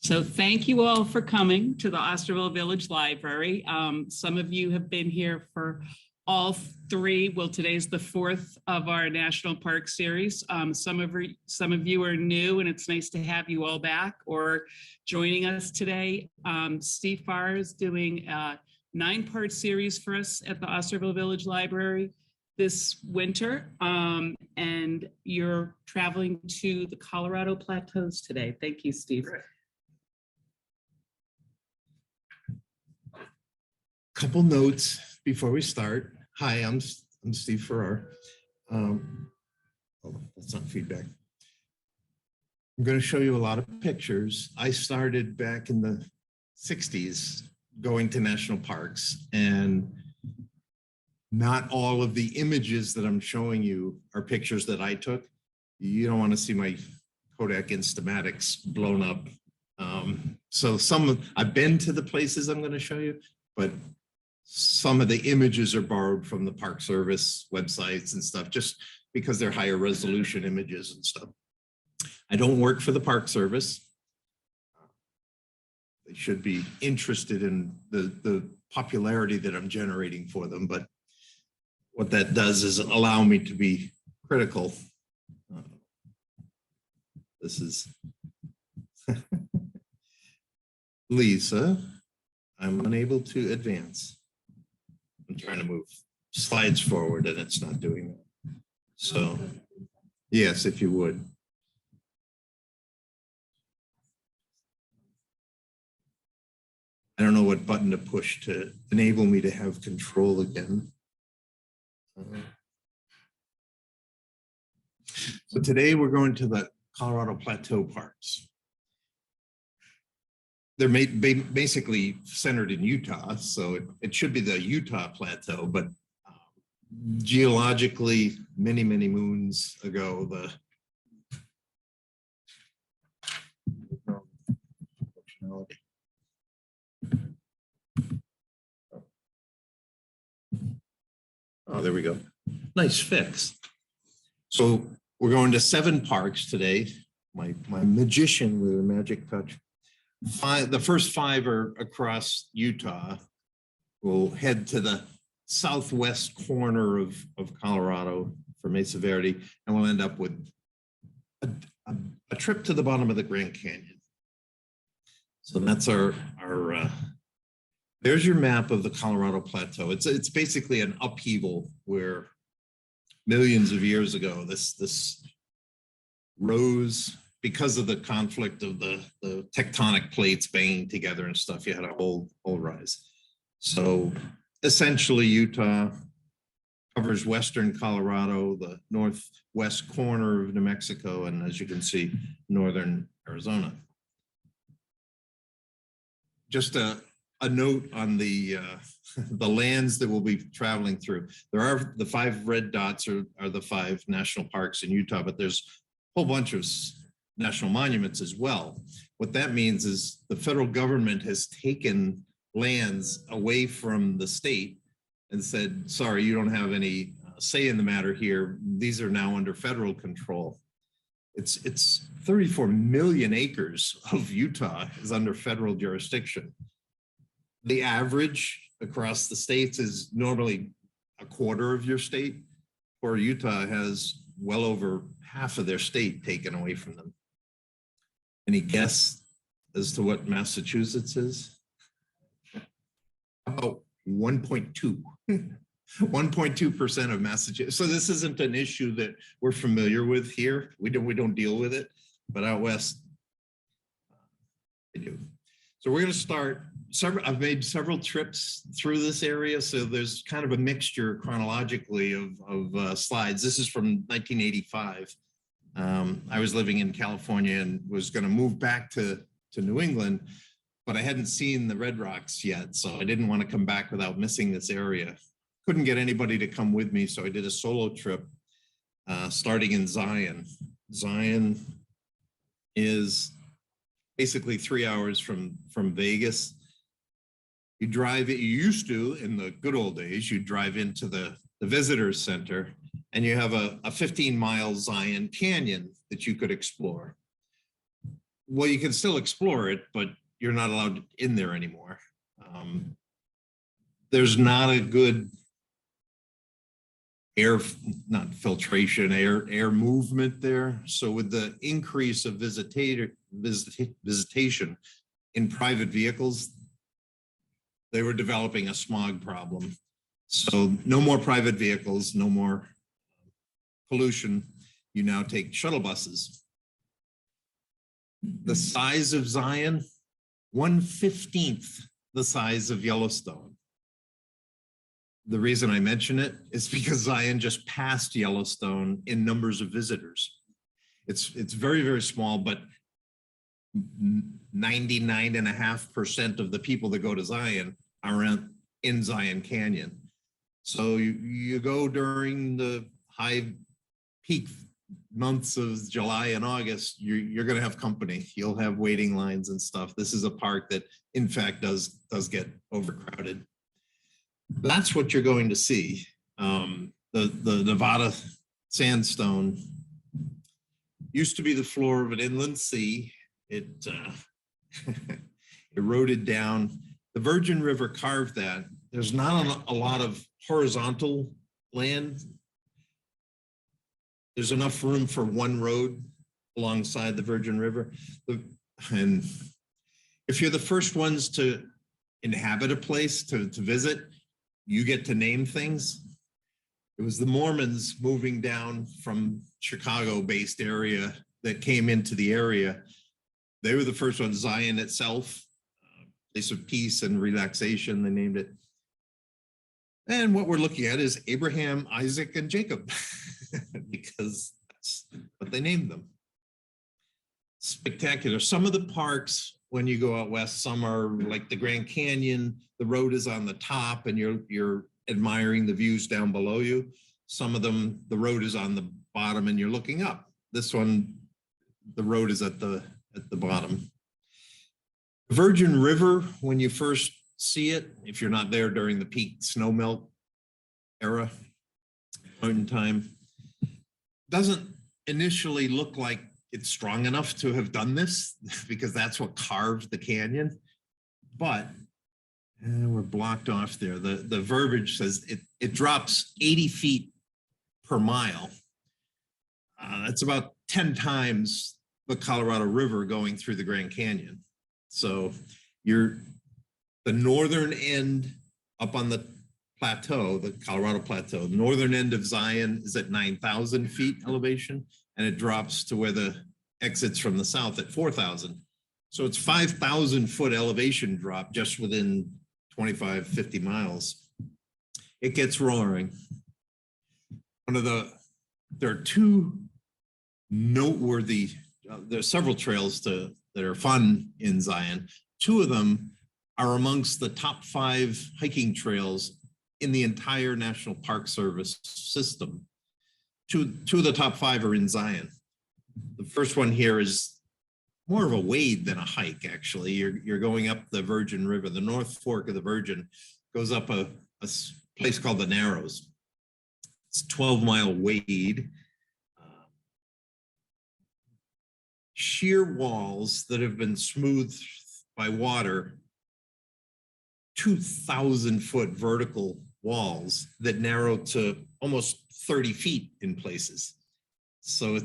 So thank you all for coming to the Osterville Village Library. Some of you have been here for all three. Well, today's the fourth of our National Park series. Some of you are new, and it's nice to have you all back or joining us today. Steve Farrar is doing a 9-part series for us at the Osterville Village Library this winter, and you're traveling to the Colorado Plateaus today. Thank you, Steve. Right. Couple notes before we start. Hi, I'm Steve Farrar. Oh, that's not feedback. I'm going to show you a lot of pictures. I started back in the 60s going to national parks, and not all of the images that I'm showing you are pictures that I took. You don't want to see my Kodak Instamatics blown up. So I've been to the places I'm going to show you, but some of the images are borrowed from the Park Service websites and stuff, just because they're higher resolution images and stuff. I don't work for the Park Service. They should be interested in the popularity that I'm generating for them, but what that does is allow me to be critical. This is Lisa. I'm unable to advance. I'm trying to move slides forward and it's not doing that. So yes, if you would. I don't know what button to push to enable me to have control again. So today we're going to the Colorado Plateau parks. They're basically centered in Utah, so it should be the Utah Plateau, but geologically, many moons ago, oh, there we go. Nice fix. So we're going to 7 parks today. My magician with a magic touch. The first 5 are across Utah. We'll head to the southwest corner of Colorado for Mesa Verde, and we'll end up with a trip to the bottom of the Grand Canyon. So that's our there's your map of the Colorado Plateau. It's basically an upheaval where millions of years ago, this rose because of the conflict of the tectonic plates banging together and stuff. You had a whole rise. So essentially Utah covers western Colorado, the northwest corner of New Mexico, and as you can see, northern Arizona. Just a note on the lands that we'll be traveling through. There are the 5 red dots are the 5 national parks in Utah, but there's a whole bunch of national monuments as well. What that means is the federal government has taken lands away from the state and said, sorry, you don't have any say in the matter here. These are now under federal control. It's 34 million acres of Utah is under federal jurisdiction. The average across the states is normally a quarter of your state, or Utah has well over half of their state taken away from them. Any guess as to what Massachusetts is? About 1.2. 1.2% of Massachusetts. So this isn't an issue that we're familiar with here. We don't deal with it, but out west, they do. So we're going to start. I've made several trips through this area, so there's kind of a mixture chronologically of slides. This is from 1985. I was living in California and was going to move back to New England, but I hadn't seen the Red Rocks yet, so I didn't want to come back without missing this area. Couldn't get anybody to come with me, so I did a solo trip starting in Zion. Zion is basically 3 hours from Vegas. You drive it, you used to, in the good old days, you drive into the visitors center and you have a 15-mile Zion Canyon that you could explore. well, you can still explore it, but you're not allowed in there anymore. There's not a good air, not filtration, air movement there. So with the increase of visitation in private vehicles, they were developing a smog problem. So no more private vehicles, no more pollution. You now take shuttle buses. The size of Zion, 1/15 the size of Yellowstone. The reason I mention it is because Zion just passed Yellowstone in numbers of visitors. It's very, very small, but 99.5% of the people that go to Zion are in Zion Canyon. So you go during the high peak months of July and August, you're going to have company. You'll have waiting lines and stuff. This is a park that, in fact, does get overcrowded. That's what you're going to see. The Nevada sandstone used to be the floor of an inland sea. It eroded down. The Virgin River carved that. There's not a lot of horizontal land. There's enough room for one road alongside the Virgin River. And if you're the first ones to inhabit a place, to visit, you get to name things. It was the Mormons moving down from Chicago-based area that came into the area. They were the first ones. Zion itself, place of peace and relaxation, they named it. And what we're looking at is Abraham, Isaac, and Jacob, because that's what they named them. Spectacular. Some of the parks, when you go out west, some are like the Grand Canyon, the road is on the top and you're admiring the views down below you. Some of them, the road is on the bottom and you're looking up. This one, the road is at the bottom. Virgin River, when you first see it, if you're not there during the peak snow melt era, point in time, doesn't initially look like it's strong enough to have done this because that's what carved the canyon. But we're blocked off there. The verbiage says it drops 80 feet per mile. That's about 10 times the Colorado River going through the Grand Canyon. So the northern end up on the plateau, the Colorado Plateau, the northern end of Zion is at 9,000 feet elevation, and it drops to where the exits from the south at 4,000. So it's 5,000 foot elevation drop just within 25, 50 miles. It gets roaring. There are two noteworthy, there's several trails that are fun in Zion. Two of them are amongst the top 5 hiking trails in the entire National Park Service system. Two of the top 5 are in Zion. The first one here is more of a wade than a hike, actually. You're going up the Virgin River. The North Fork of the Virgin goes up a place called the Narrows. It's a 12-mile wade. Sheer walls that have been smoothed by water, 2,000 foot vertical walls that narrow to almost 30 feet in places. So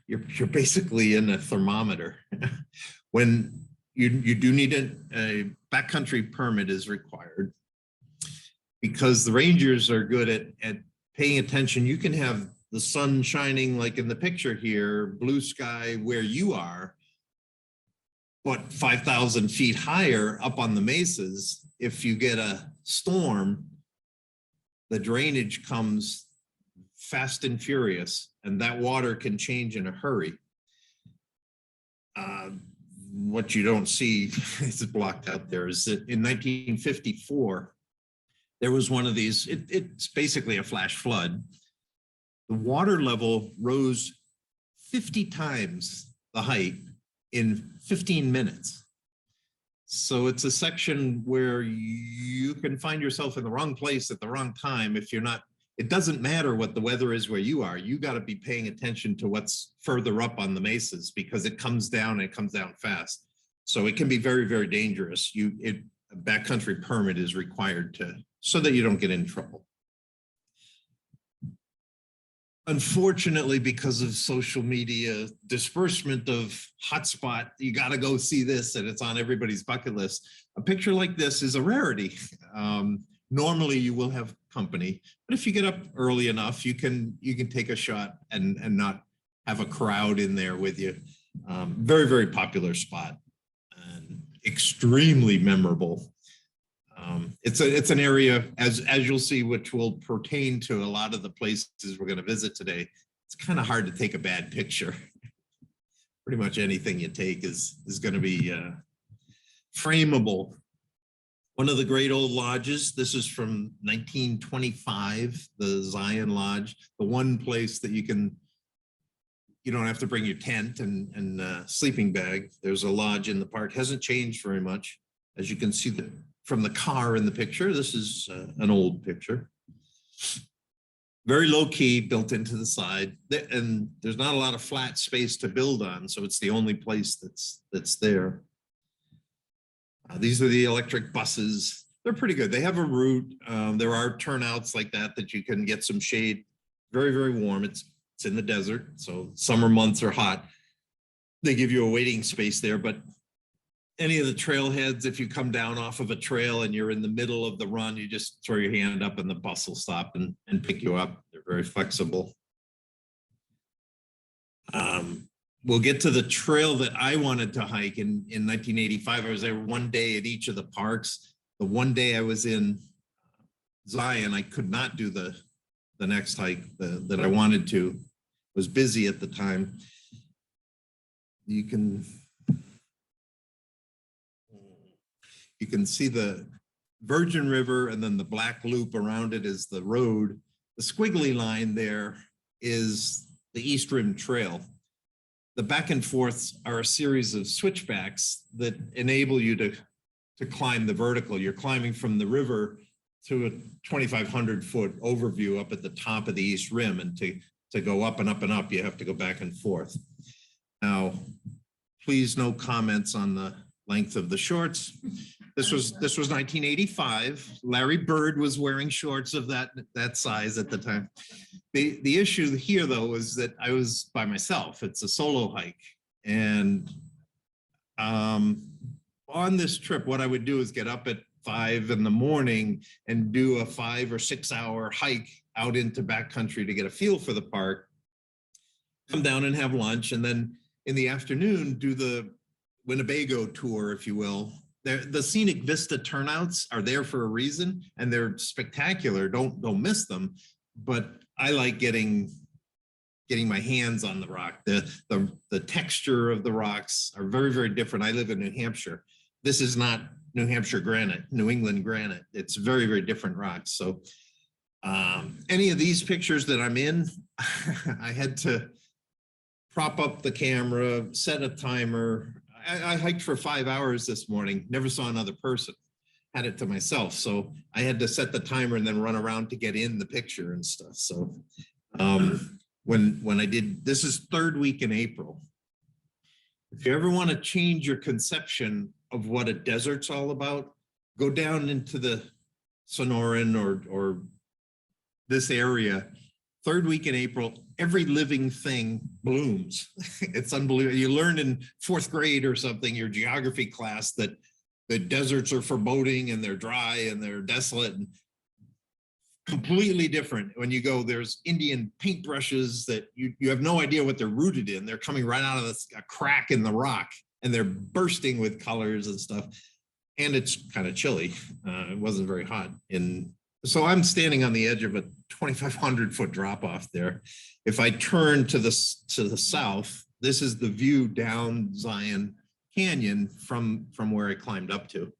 you're basically in a thermometer. When you do need a backcountry permit is required because the rangers are good at paying attention. You can have the sun shining like in the picture here, blue sky where you are, but 5,000 feet higher up on the mesas, if you get a storm, the drainage comes fast and furious, and that water can change in a hurry. What you don't see is blocked out there is that in 1954, there was one of these, it's basically a flash flood. The water level rose 50 times the height in 15 minutes. So it's a section where you can find yourself in the wrong place at the wrong time if you're not it doesn't matter what the weather is where you are. You got to be paying attention to what's further up on the mesas because it comes down and it comes down fast. So it can be very, very dangerous. A backcountry permit is required so that you don't get in trouble. Unfortunately, because of social media disbursement of hotspot, you got to go see this and it's on everybody's bucket list. A picture like this is a rarity. Normally you will have company, but if you get up early enough, you can take a shot and not have a crowd in there with you. Very, very popular spot and extremely memorable. It's an area, as you'll see, which will pertain to a lot of the places we're going to visit today. It's kind of hard to take a bad picture. Pretty much anything you take is going to be frameable. One of the great old lodges. This is from 1925, the Zion Lodge, the one place that you don't have to bring your tent and sleeping bag. There's a lodge in the park. Hasn't changed very much, as you can see from the car in the picture. This is an old picture. Very low key, built into the side, and there's not a lot of flat space to build on, so it's the only place that's there. These are the electric buses. They're pretty good. They have a route. There are turnouts like that you can get some shade. Very, very warm. It's in the desert, so summer months are hot. They give you a waiting space there, but any of the trailheads, if you come down off of a trail and you're in the middle of the run, you just throw your hand up and the bus will stop and pick you up. They're very flexible. We'll get to the trail that I wanted to hike in 1985. I was there one day at each of the parks. The one day I was in Zion, I could not do the next hike that I wanted to. Was busy at the time. You can see the Virgin River, and then the black loop around it is the road. The squiggly line there is the East Rim Trail. The back and forths are a series of switchbacks that enable you to climb the vertical. You're climbing from the river to a 2,500 foot overview up at the top of the East Rim, and to go up and up and up, you have to go back and forth. Now, please no comments on the length of the shorts. This was 1985. Larry Bird was wearing shorts of that size at the time. The issue here, though, is that I was by myself. It's a solo hike, and on this trip, what I would do is get up at 5 in the morning and do a 5 or 6 hour hike out into backcountry to get a feel for the park. Come down and have lunch, and then in the afternoon do the Winnebago tour, if you will. The scenic vista turnouts are there for a reason, and they're spectacular. Don't miss them. But I like getting my hands on the rock. The texture of the rocks are very, very different. I live in New Hampshire. This is not New Hampshire granite, New England granite. It's very, very different rocks. So any of these pictures that I'm in, I had to prop up the camera, set a timer. I hiked for 5 hours this morning, never saw another person, had it to myself. So I had to set the timer and then run around to get in the picture and stuff. So when I did, this is third week in April. If you ever want to change your conception of what a desert's all about, go down into the Sonoran or this area. Third week in April, every living thing blooms. It's unbelievable. You learned in 4th grade or something, your geography class, that the deserts are foreboding and they're dry and they're desolate. And completely different when you go. There's Indian paintbrushes that you have no idea what they're rooted in. They're coming right out of a crack in the rock, and they're bursting with colors and stuff. And it's kind of chilly. It wasn't very hot. So I'm standing on the edge of a 2,500 foot drop off there. If I turn to the south, this is the view down Zion Canyon from where I climbed up to.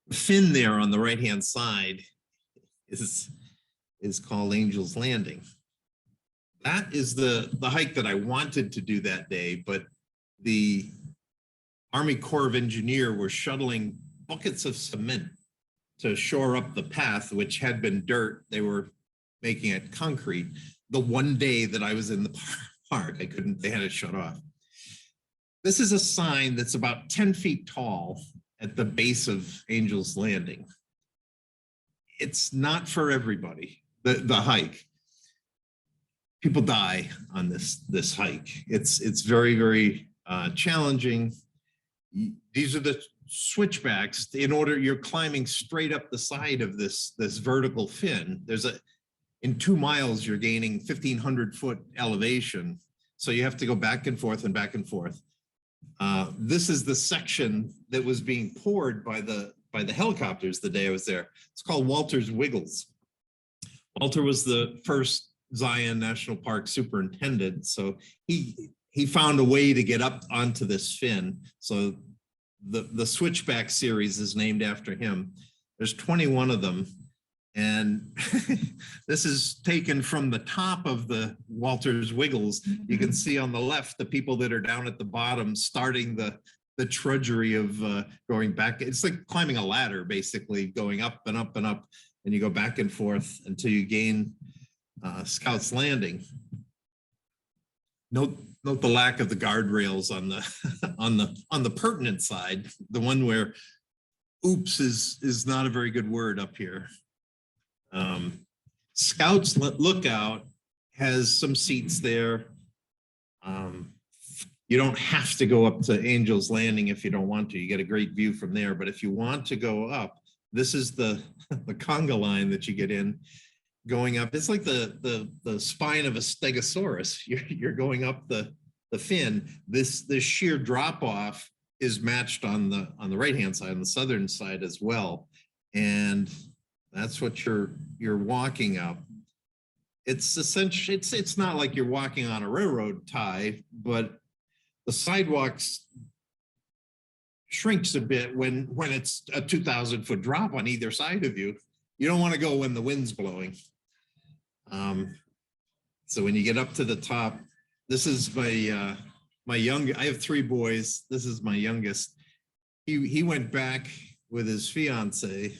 The fin there on the right-hand side is called Angel's Landing. That is the hike that I wanted to do that day, but the Army Corps of Engineers were shuttling buckets of cement to shore up the path, which had been dirt. They were making it concrete. The one day that I was in the park, I couldn't, they had it shut off. This is a sign that's about 10 feet tall at the base of Angel's Landing. It's not for everybody, the hike. People die on this hike. It's very, very challenging. These are the switchbacks. You're climbing straight up the side of this vertical fin. In 2 miles, you're gaining 1,500 foot elevation. So you have to go back and forth and back and forth. This is the section that was being poured by the helicopters the day I was there. It's called Walter's Wiggles. Walter was the first Zion National Park superintendent. So he found a way to get up onto this fin. So the Switchback series is named after him. There's 21 of them. And this is taken from the top of the Walter's Wiggles. You can see on the left, the people that are down at the bottom, starting the trudgery of going back. It's like climbing a ladder, basically, going up and up and up, and you go back and forth until you gain Scout's Landing. Note the lack of the guardrails on the on the pertinent side, the one where oops is not a very good word up here. Scouts Lookout has some seats there. You don't have to go up to Angel's Landing if you don't want to. You get a great view from there. But if you want to go up, this is the conga line that you get in going up. It's like the spine of a stegosaurus. You're going up the fin. This sheer drop off is matched on the right hand side, on the southern side as well. And that's what you're walking up. It's essentially, it's not like you're walking on a railroad tie, but the sidewalks shrinks a bit when it's a 2,000 foot drop on either side of you. You don't want to go when the wind's blowing. So when you get up to the top, this is my I have 3 boys. This is my youngest. He went back with his fiance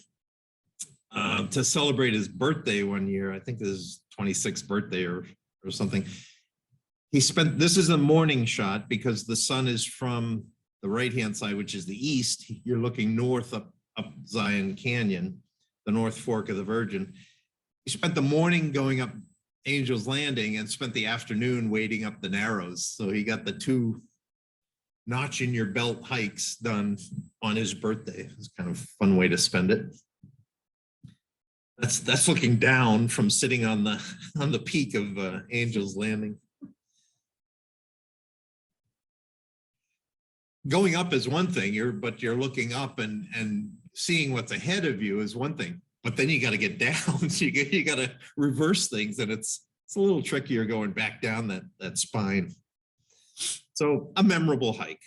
to celebrate his birthday one year. I think his 26th birthday or something. This is a morning shot because the sun is from the right-hand side, which is the east. You're looking north up Zion Canyon, the North Fork of the Virgin. He spent the morning going up Angel's Landing and spent the afternoon wading up the Narrows. So he got the 2 notch in your belt hikes done on his birthday. It's kind of a fun way to spend it. That's looking down from sitting on the peak of Angel's Landing. Going up is one thing, but you're looking up and seeing what's ahead of you is one thing. But then you got to get down. So you got to reverse things, and it's a little trickier going back down that spine. So a memorable hike.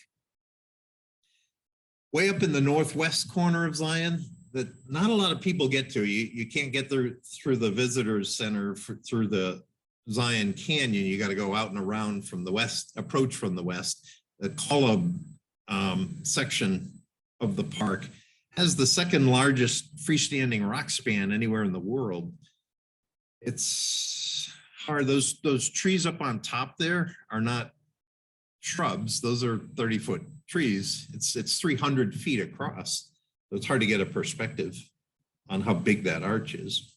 Way up in the northwest corner of Zion, that not a lot of people get to. You can't get there through the visitors center through the Zion Canyon. You got to go out and around from the west, approach from the west. The Column section of the park has the second largest freestanding rock span anywhere in the world. It's hard. Those trees up on top there are not shrubs. Those are 30-foot trees. It's 300 feet across. So it's hard to get a perspective on how big that arch is.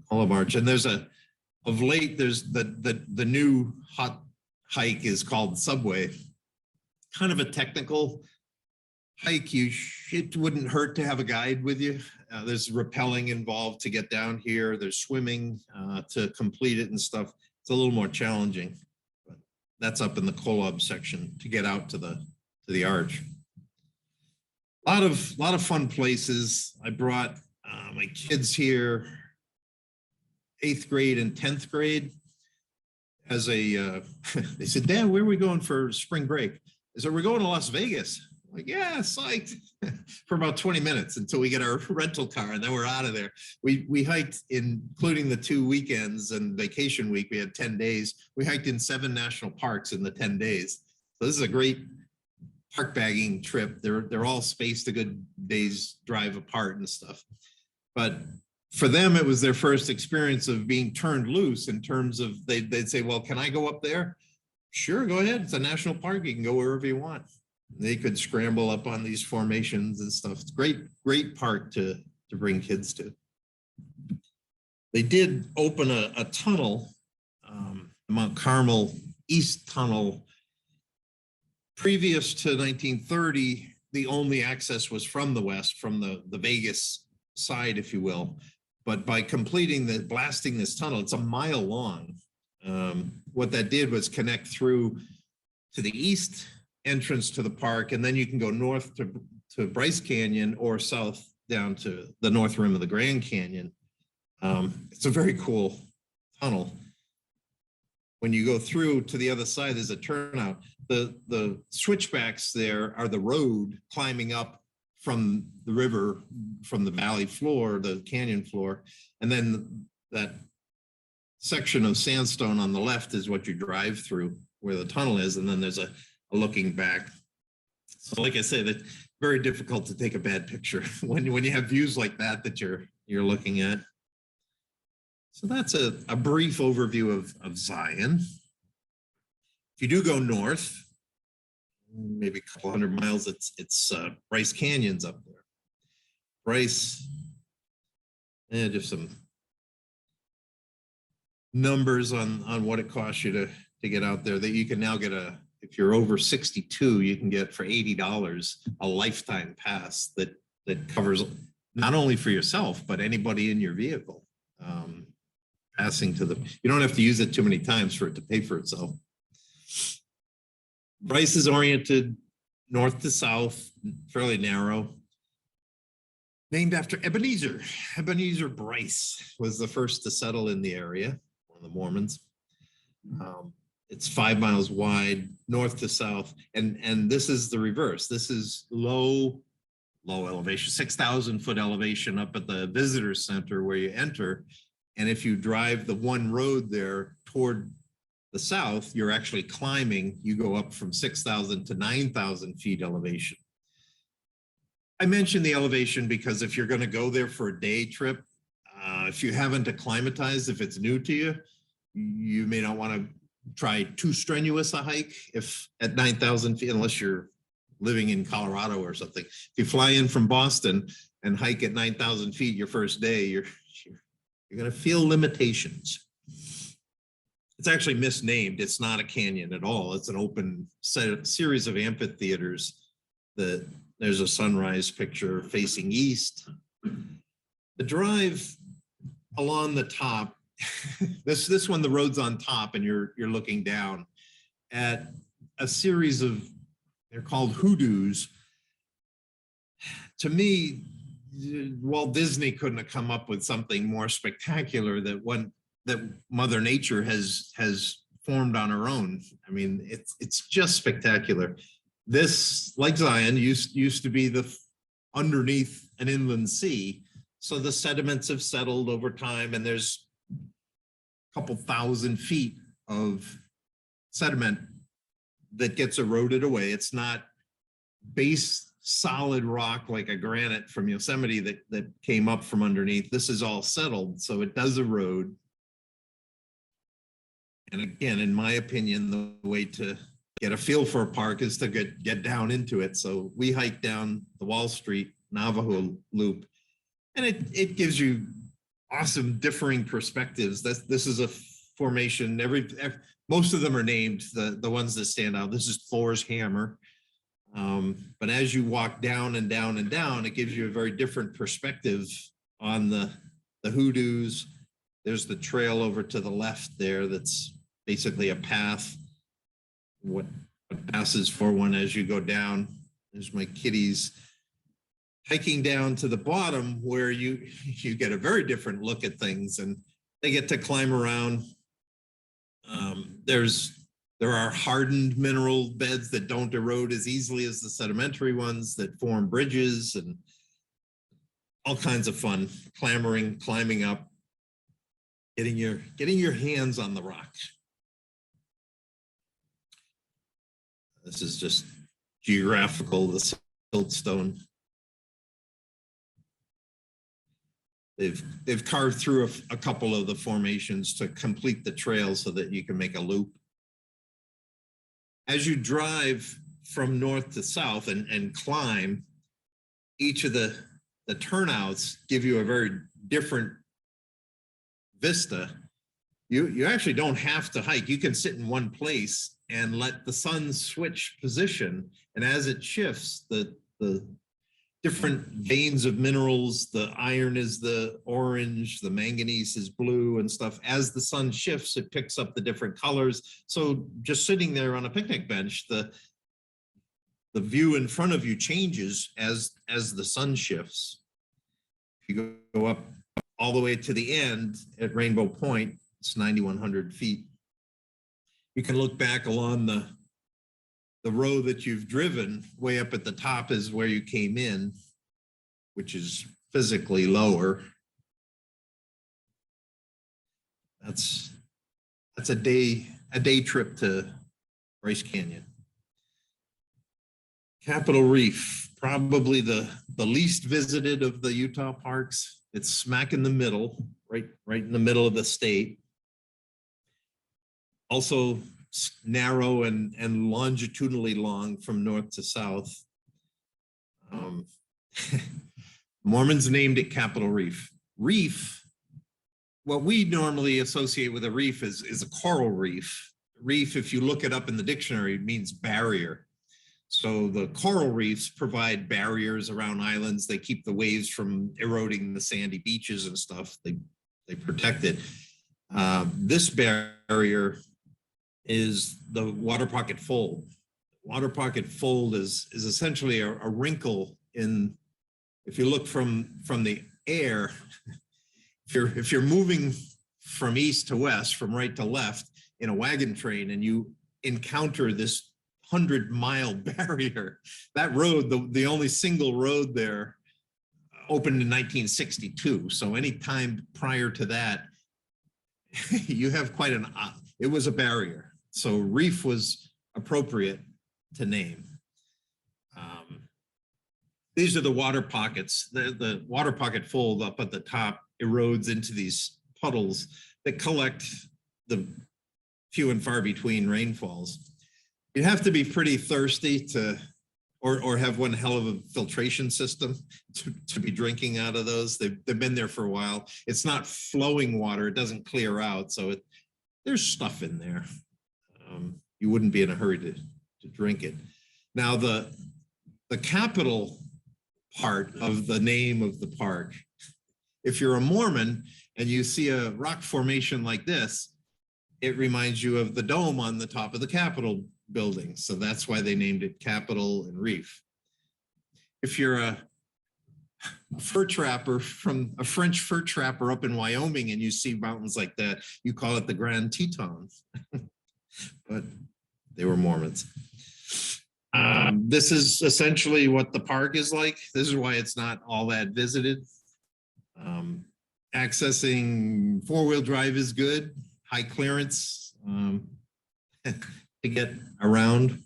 Column Arch. And there's of late, there's the new hot hike is called Subway. Kind of a technical hike. It wouldn't hurt to have a guide with you. There's rappelling involved to get down here. There's swimming to complete it and stuff. It's a little more challenging, but that's up in the Kolob section to get out to the arch. A lot of fun places. I brought my kids here, 8th grade and 10th grade, as they said, Dad, where are we going for spring break? I said, we're going to Las Vegas. I'm like, yeah, psyched. For about 20 minutes until we get our rental car, and then we're out of there. We hiked, including the 2 weekends and vacation week, we had 10 days. We hiked in 7 national parks in the 10 days. So this is a great park bagging trip. They're all spaced a good day's drive apart and stuff. But for them, it was their first experience of being turned loose in terms of they'd say, well, can I go up there? Sure, go ahead. It's a national park. You can go wherever you want. They could scramble up on these formations and stuff. It's great park to bring kids to. They did open a tunnel, Mount Carmel East Tunnel. Previous to 1930, the only access was from the west, from the Vegas side, if you will. But by blasting this tunnel, it's a mile long. What that did was connect through to the east entrance to the park, and then you can go north to Bryce Canyon or south down to the north rim of the Grand Canyon. It's a very cool tunnel. When you go through to the other side, there's a turnout. The switchbacks there are the road climbing up from the river, from the valley floor, the canyon floor. And then that section of sandstone on the left is what you drive through where the tunnel is. And then there's a looking back. So like I said, it's very difficult to take a bad picture when you have views like that you're looking at. So that's a brief overview of Zion. If you do go north, maybe a couple hundred miles, it's Bryce Canyon's up there. Bryce, just some numbers on what it costs you to get out there. That you can now get if you're over 62, you can get for $80 a lifetime pass that covers not only for yourself, but anybody in your vehicle. Passing to you don't have to use it too many times for it to pay for itself. Bryce is oriented north to south, fairly narrow. Named after Ebenezer. Ebenezer Bryce was the first to settle in the area, one of the Mormons. It's 5 miles wide, north to south, and this is the reverse. This is low elevation, 6,000 foot elevation up at the visitor center where you enter. And if you drive the one road there toward the south, you're actually climbing. You go up from 6,000 to 9,000 feet elevation. I mentioned the elevation because if you're going to go there for a day trip, if you haven't acclimatized, if it's new to you, you may not want to try too strenuous a hike if at 9,000 feet, unless you're living in Colorado or something. If you fly in from Boston and hike at 9,000 feet your first day, you're going to feel limitations. It's actually misnamed. It's not a canyon at all. It's an open series of amphitheaters. There's a sunrise picture facing east. The drive along the top, this one, the road's on top and you're looking down at a series of, they're called hoodoos. To me, Walt Disney couldn't have come up with something more spectacular that Mother Nature has formed on her own. I mean, it's just spectacular. This, like Zion, used to be underneath an inland sea. So the sediments have settled over time, and there's a couple thousand feet of sediment that gets eroded away. It's not base solid rock like a granite from Yosemite that came up from underneath. This is all settled, so it does erode. And again, in my opinion, the way to get a feel for a park is to get down into it. So we hiked down the Wall Street Navajo Loop, and it gives you awesome differing perspectives. This is a formation. Most of them are named, the ones that stand out. This is Thor's Hammer. But as you walk down and down and down, it gives you a very different perspective on the hoodoos. There's the trail over to the left there that's basically a path. What passes for one as you go down. There's my kitties hiking down to the bottom where you get a very different look at things, and they get to climb around. There are hardened mineral beds that don't erode as easily as the sedimentary ones that form bridges, and all kinds of fun, climbing up, getting your hands on the rock. This is just geographical, the siltstone. they've carved through a couple of the formations to complete the trail so that you can make a loop. As you drive from north to south and climb, each of the turnouts give you a very different vista. You actually don't have to hike. You can sit in one place and let the sun switch position. And as it shifts, the different veins of minerals, the iron is the orange, the manganese is blue and stuff. As the sun shifts, it picks up the different colors. So just sitting there on a picnic bench, the view in front of you changes as the sun shifts. If you go up all the way to the end at Rainbow Point, it's 9,100 feet. You can look back along the road that you've driven. Way up at the top is where you came in, which is physically lower. That's a day trip to Bryce Canyon. Capitol Reef, probably the least visited of the Utah parks. It's smack in the middle, right in the middle of the state. Also narrow and longitudinally long from north to south. Mormons named it Capitol Reef. Reef, what we normally associate with a reef is a coral reef. Reef, if you look it up in the dictionary, means barrier. So the coral reefs provide barriers around islands. They keep the waves from eroding the sandy beaches and stuff. They protect it. This barrier is the water pocket fold. Water pocket fold is essentially a wrinkle in, if you look from the air, if you're moving from east to west, from right to left in a wagon train, and you encounter this 100-mile barrier, that road, the only single road there, opened in 1962. So any time prior to that, you have quite it was a barrier. So reef was appropriate to name. These are the water pockets. The water pocket fold up at the top erodes into these puddles that collect the few and far between rainfalls. You have to be pretty thirsty or have one hell of a filtration system to be drinking out of those. They've been there for a while. It's not flowing water. It doesn't clear out. So there's stuff in there. You wouldn't be in a hurry to drink it. Now, the capital part of the name of the park, if you're a Mormon and you see a rock formation like this, it reminds you of the dome on the top of the Capitol building. So that's why they named it Capitol and Reef. If you're a fur trapper from a French fur trapper up in Wyoming and you see mountains like that, you call it the Grand Tetons. But they were Mormons. This is essentially what the park is like. This is why it's not all that visited. Accessing four-wheel drive is good, high clearance to get around.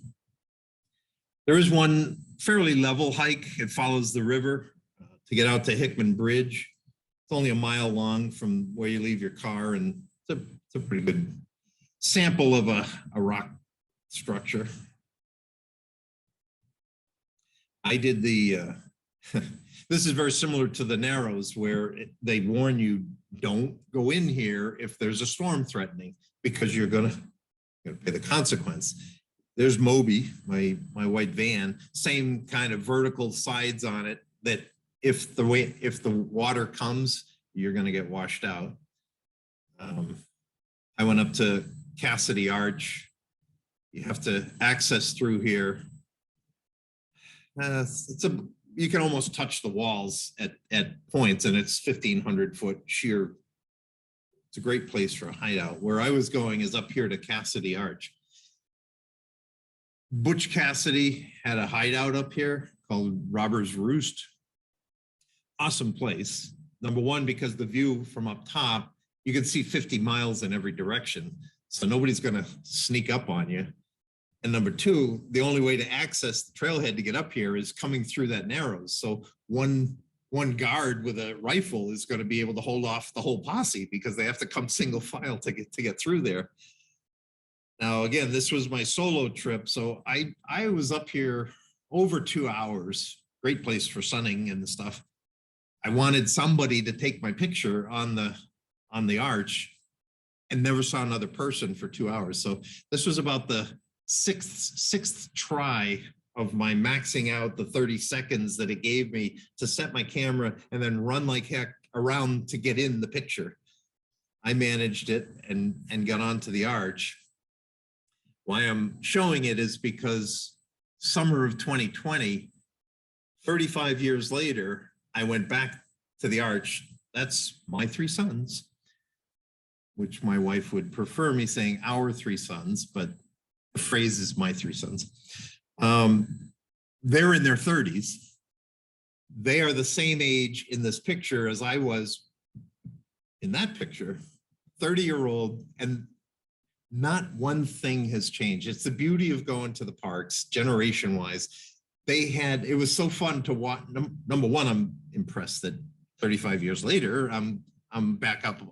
There is one fairly level hike. It follows the river to get out to Hickman Bridge. It's only a mile long from where you leave your car, and it's a pretty good sample of a rock structure. I did this is very similar to the Narrows, where they warn you, don't go in here if there's a storm threatening, because you're gonna pay the consequence. There's Moby, my white van, same kind of vertical sides on it, that if the water comes, you're gonna get washed out. I went up to Cassidy Arch. You have to access through here. You can almost touch the walls at points, and it's 1,500-foot sheer. It's a great place for a hideout. Where I was going is up here to Cassidy Arch. Butch Cassidy had a hideout up here called Robber's Roost. Awesome place. Number one, because the view from up top, you can see 50 miles in every direction. So nobody's going to sneak up on you. And number two, the only way to access the trailhead to get up here is coming through that Narrows. So one one guard with a rifle is going to be able to hold off the whole posse because they have to come single file to get through there. Now, again, this was my solo trip. So I was up here over 2 hours, great place for sunning and stuff. I wanted somebody to take my picture on the arch and never saw another person for 2 hours. So this was about the sixth try of my maxing out the 30 seconds that it gave me to set my camera and then run like heck around to get in the picture. I managed it and got onto the arch. Why I'm showing it is because summer of 2020, 35 years later, I went back to the arch. That's my 3 sons, which my wife would prefer me saying our 3 sons, but the phrase is my 3 sons. They're in their 30s. They are the same age in this picture as I was in that picture, 30-year-old, and not one thing has changed. It's the beauty of going to the parks, generation-wise. It was so fun to watch. Number one, I'm impressed that 35 years later, I'm back up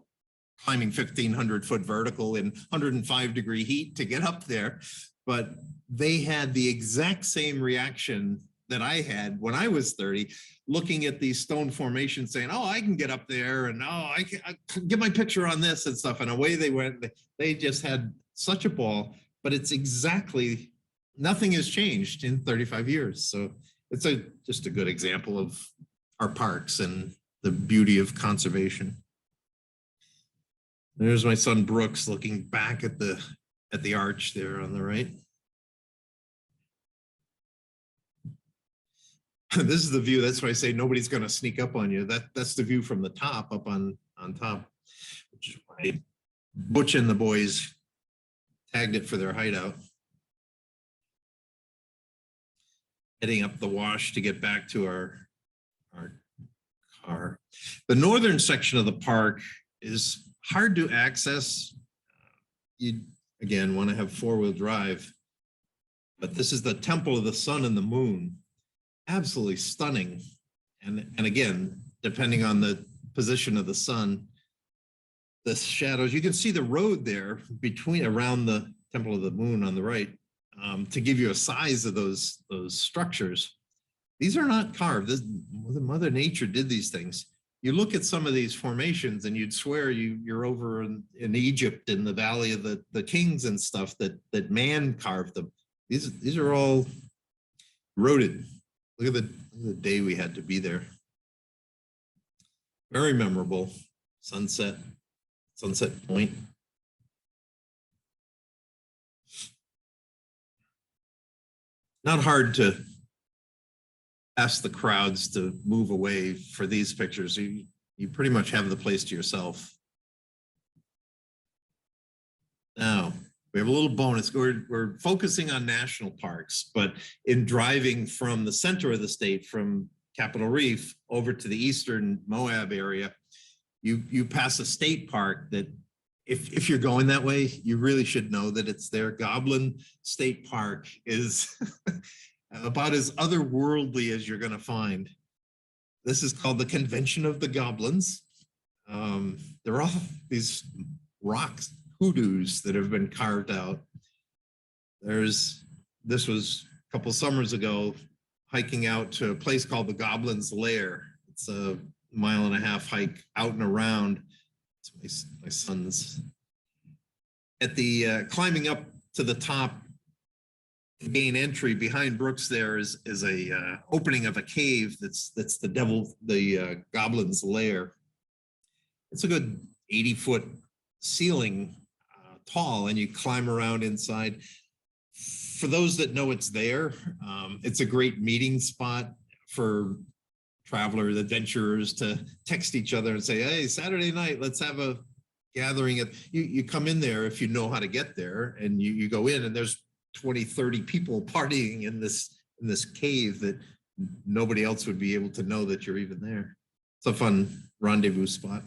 climbing 1,500-foot vertical in 105-degree heat to get up there. But they had the exact same reaction that I had when I was 30, looking at these stone formations saying, oh, I can get up there and oh, I can get my picture on this and stuff. And away they went. They just had such a ball, but it's exactly, nothing has changed in 35 years. So it's just a good example of our parks and the beauty of conservation. There's my son Brooks looking back at the arch there on the right. This is the view. That's why I say nobody's going to sneak up on you. That's the view from the top, up on top, which is why Butch and the boys tagged it for their hideout. Heading up the wash to get back to our car. The northern section of the park is hard to access. You, again, want to have 4-wheel drive, but this is the Temple of the Sun and the Moon. Absolutely stunning. And again, depending on the position of the sun, the shadows, you can see the road there around the Temple of the Moon on the right, to give you a size of those structures. These are not carved. Mother Nature did these things. You look at some of these formations and you'd swear you're over in Egypt in the Valley of the Kings and stuff that man carved them. These are all eroded. Look at the day we had to be there. Very memorable. Sunset Point. Not hard to ask the crowds to move away for these pictures. You pretty much have the place to yourself. Now, we have a little bonus. We're focusing on national parks, but in driving from the center of the state, from Capitol Reef over to the eastern Moab area, you pass a state park that if you're going that way, you really should know that it's there. Goblin State Park is about as otherworldly as you're going to find. This is called the Convention of the Goblins. They're all these rocks, hoodoos that have been carved out. This was a couple summers ago, hiking out to a place called the Goblins Lair. It's a 1.5 mile hike out and around. It's my son's. At the climbing up to the top to gain entry behind Brooks, there is a opening of a cave that's the Goblins Lair. It's a good 80-foot ceiling tall, and you climb around inside. For those that know it's there, it's a great meeting spot for travelers, adventurers to text each other and say, hey, Saturday night, let's have a gathering. You come in there if you know how to get there, and you go in and there's 20, 30 people partying in this cave that nobody else would be able to know that you're even there. It's a fun rendezvous spot.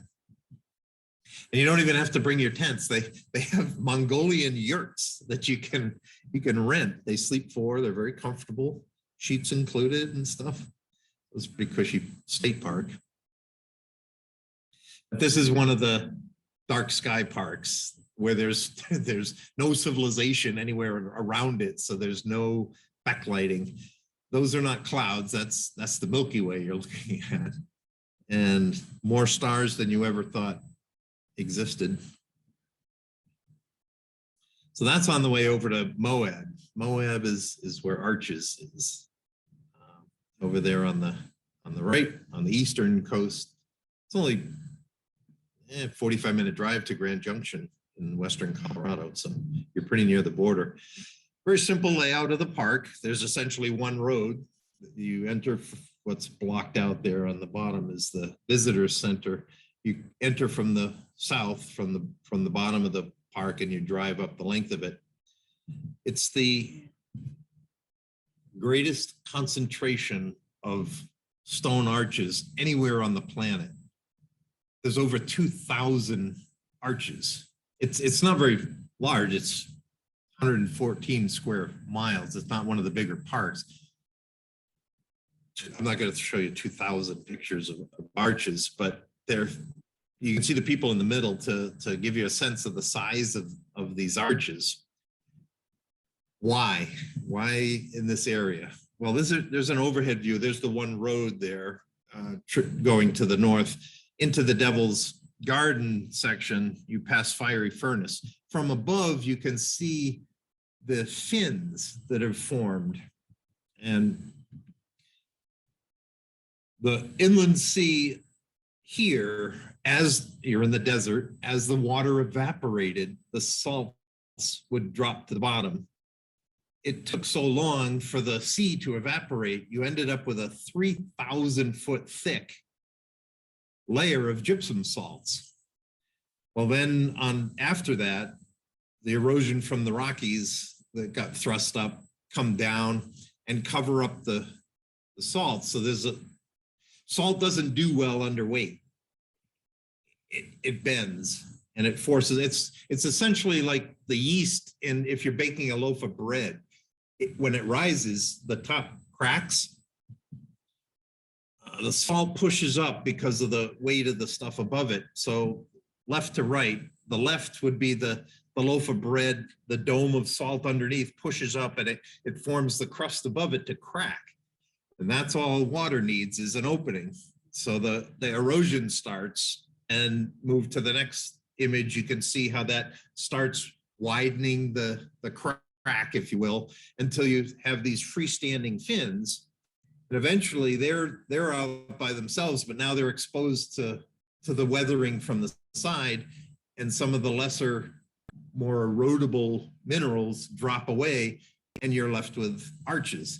And you don't even have to bring your tents. They have Mongolian yurts that you can rent. They sleep 4, they're very comfortable, sheets included and stuff. It's a pretty cushy state park. But this is one of the dark sky parks where there's no civilization anywhere around it, so there's no backlighting. Those are not clouds. That's the Milky Way you're looking at, and more stars than you ever thought existed. So that's on the way over to Moab. Moab is where Arches is, over there on the right, on the eastern coast. It's only 45-minute drive to Grand Junction in western Colorado, so you're pretty near the border. Very simple layout of the park. There's essentially one road. You enter, what's blocked out there on the bottom is the visitor center. You enter from the south, from the bottom of the park, and you drive up the length of it. It's the greatest concentration of stone arches anywhere on the planet. There's over 2,000 arches. It's not very large. It's 114 square miles. It's not one of the bigger parks. I'm not going to show you 2,000 pictures of arches, but you can see the people in the middle to give you a sense of the size of these arches. Why in this area? Well, there's an overhead view. There's the one road there going to the north into the Devil's Garden section. You pass Fiery Furnace. From above, you can see the fins that have formed, and the inland sea here, as you're in the desert, as the water evaporated, the salts would drop to the bottom. It took so long for the sea to evaporate, you ended up with a 3,000-foot thick layer of gypsum salts. Well, then after that, the erosion from the Rockies that got thrust up come down and cover up the salt. So salt doesn't do well under weight. It bends and it forces, it's essentially like the yeast if you're baking a loaf of bread. When it rises, the top cracks. The salt pushes up because of the weight of the stuff above it. So left to right, the left would be the loaf of bread, the dome of salt underneath pushes up and it forms the crust above it to crack. And that's all water needs is an opening. So the erosion starts, and move to the next image. You can see how that starts widening the crack, if you will, until you have these freestanding fins. And eventually they're out by themselves, but now they're exposed to the weathering from the side, and some of the lesser, more erodible minerals drop away, and you're left with arches.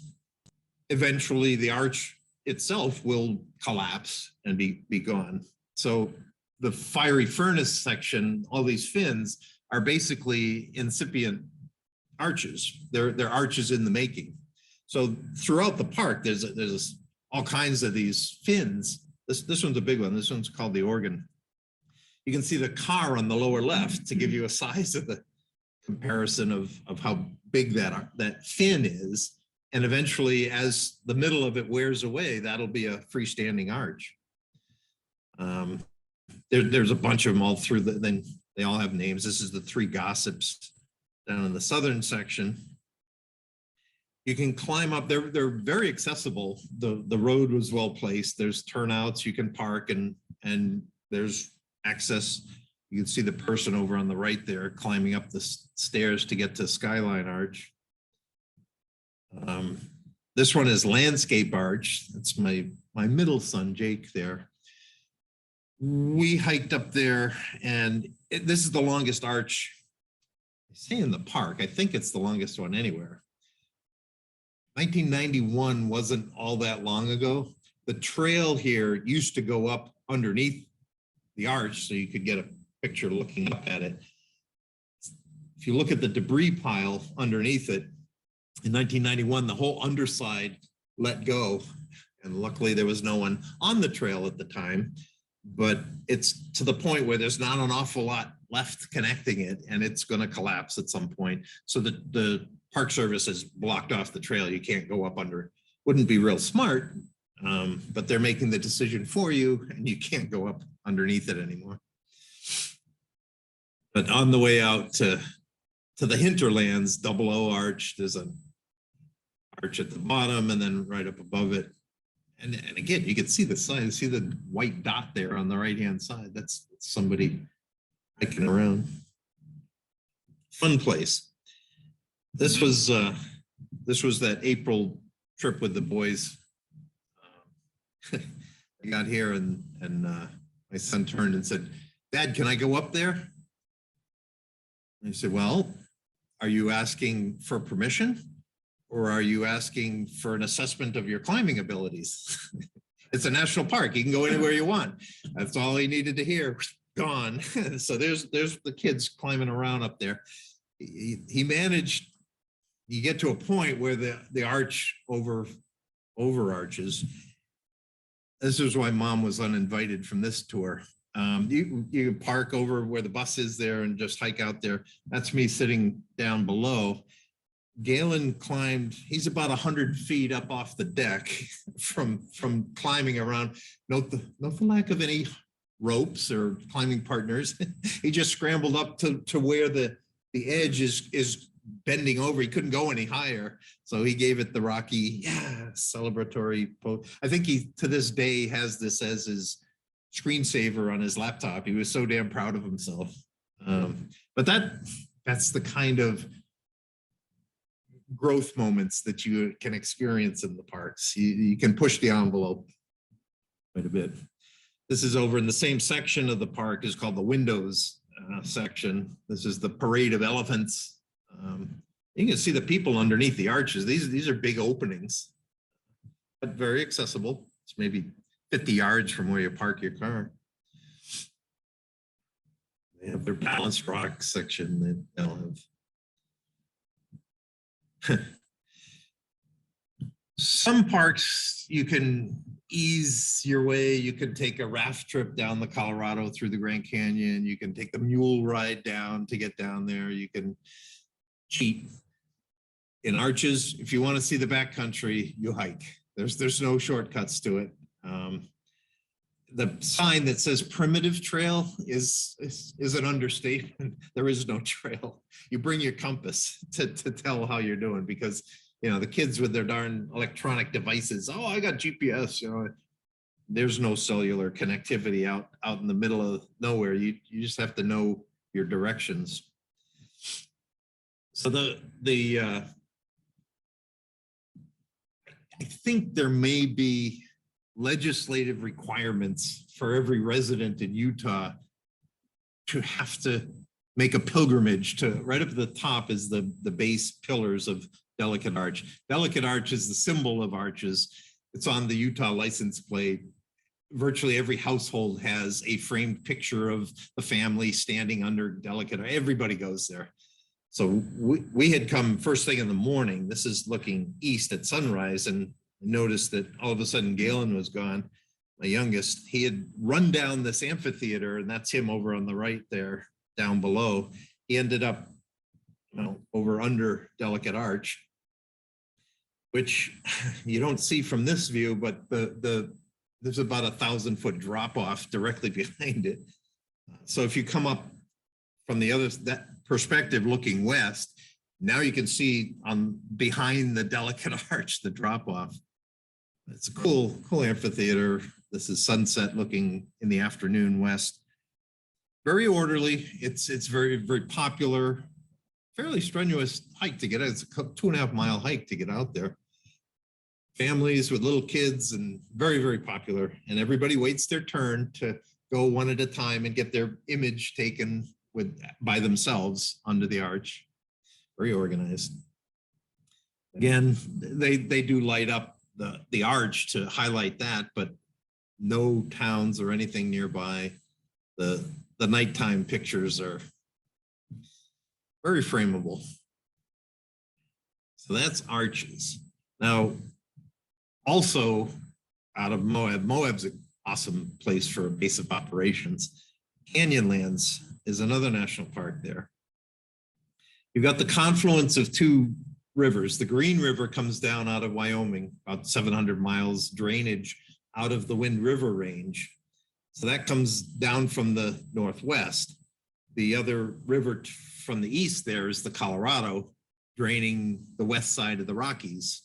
Eventually the arch itself will collapse and be gone. So the Fiery Furnace section, all these fins are basically incipient arches. They're arches in the making. So throughout the park, there's all kinds of these fins. This one's a big one. This one's called the Organ. You can see the car on the lower left to give you a size of the comparison of how big that fin is. And eventually, as the middle of it wears away, that'll be a freestanding arch. There's a bunch of them all through then they all have names. This is the Three Gossips down in the southern section. You can climb up. They're very accessible. The road was well placed. There's turnouts. You can park and there's access. You can see the person over on the right there climbing up the stairs to get to Skyline Arch. This one is Landscape Arch. That's my middle son, Jake, there. We hiked up there, and this is the longest arch, I say in the park. I think it's the longest one anywhere. 1991 wasn't all that long ago. The trail here used to go up underneath the arch, so you could get a picture looking up at it. If you look at the debris pile underneath it, in 1991, the whole underside let go, and luckily there was no one on the trail at the time. But it's to the point where there's not an awful lot left connecting it, and it's going to collapse at some point. So the Park Service has blocked off the trail. You can't go up under it. Wouldn't be real smart, but they're making the decision for you and you can't go up underneath it anymore. But on the way out to the hinterlands, Double O Arch, there's an arch at the bottom and then right up above it. And again, you can see the sign, see the white dot there on the right-hand side. That's somebody hiking around. Fun place. This was that April trip with the boys. I got here and my son turned and said, "Dad, can I go up there?" And I said, "Well, are you asking for permission or are you asking for an assessment of your climbing abilities?" It's a national park. You can go anywhere you want. That's all he needed to hear. Gone. So there's the kids climbing around up there. He managed, you get to a point where the arch overarches. This is why Mom was uninvited from this tour. You park over where the bus is there and just hike out there. That's me sitting down below. Galen climbed, he's about 100 feet up off the deck from climbing around. Note the lack of any ropes or climbing partners. He just scrambled up to where the edge is bending over. He couldn't go any higher. So he gave it the Rocky, celebratory pose. I think he, to this day, has this as his screensaver on his laptop. He was so damn proud of himself. But that's the kind of growth moments that you can experience in the parks. You can push the envelope quite a bit. This is over in the same section of the park, is called the Windows section. This is the Parade of Elephants. You can see the people underneath the arches. These are big openings, but very accessible. It's maybe 50 yards from where you park your car. They have their balanced rock section that they'll have. Some parks you can ease your way. You can take a raft trip down the Colorado through the Grand Canyon. You can take the mule ride down to get down there. You can cheat. In Arches, if you want to see the backcountry, you hike. There's no shortcuts to it. The sign that says primitive trail is an understatement. There is no trail. You bring your compass to tell how you're doing, because the kids with their darn electronic devices, oh, I got GPS, there's no cellular connectivity out in the middle of nowhere. You just have to know your directions. So I think there may be legislative requirements for every resident in Utah to have to make a pilgrimage to, right up at the top is the base pillars of Delicate Arch. Delicate Arch is the symbol of arches. It's on the Utah license plate. Virtually every household has a framed picture of the family standing under Delicate Arch. Everybody goes there. So we had come first thing in the morning. This is looking east at sunrise, and noticed that all of a sudden Galen was gone, my youngest. He had run down this amphitheater, and that's him over on the right there, down below. He ended up over under Delicate Arch, which you don't see from this view, but there's about 1,000-foot drop off directly behind it. So if you come up from that perspective looking west, now you can see behind the Delicate Arch, the drop off. It's a cool amphitheater. This is sunset looking in the afternoon west. Very orderly. It's very, very popular, fairly strenuous hike to get out. It's a 2.5 mile hike to get out there. Families with little kids, and very, very popular. And everybody waits their turn to go one at a time and get their image taken by themselves under the arch. Very organized. Again, they do light up the arch to highlight that, but no towns or anything nearby. The nighttime pictures are very frameable. So that's Arches. Now, also out of Moab, Moab's an awesome place for a base of operations. Canyonlands is another national park there. You've got the confluence of two rivers. The Green River comes down out of Wyoming, about 700 miles drainage out of the Wind River range. So that comes down from the northwest. The other river from the east there is the Colorado, draining the west side of the Rockies.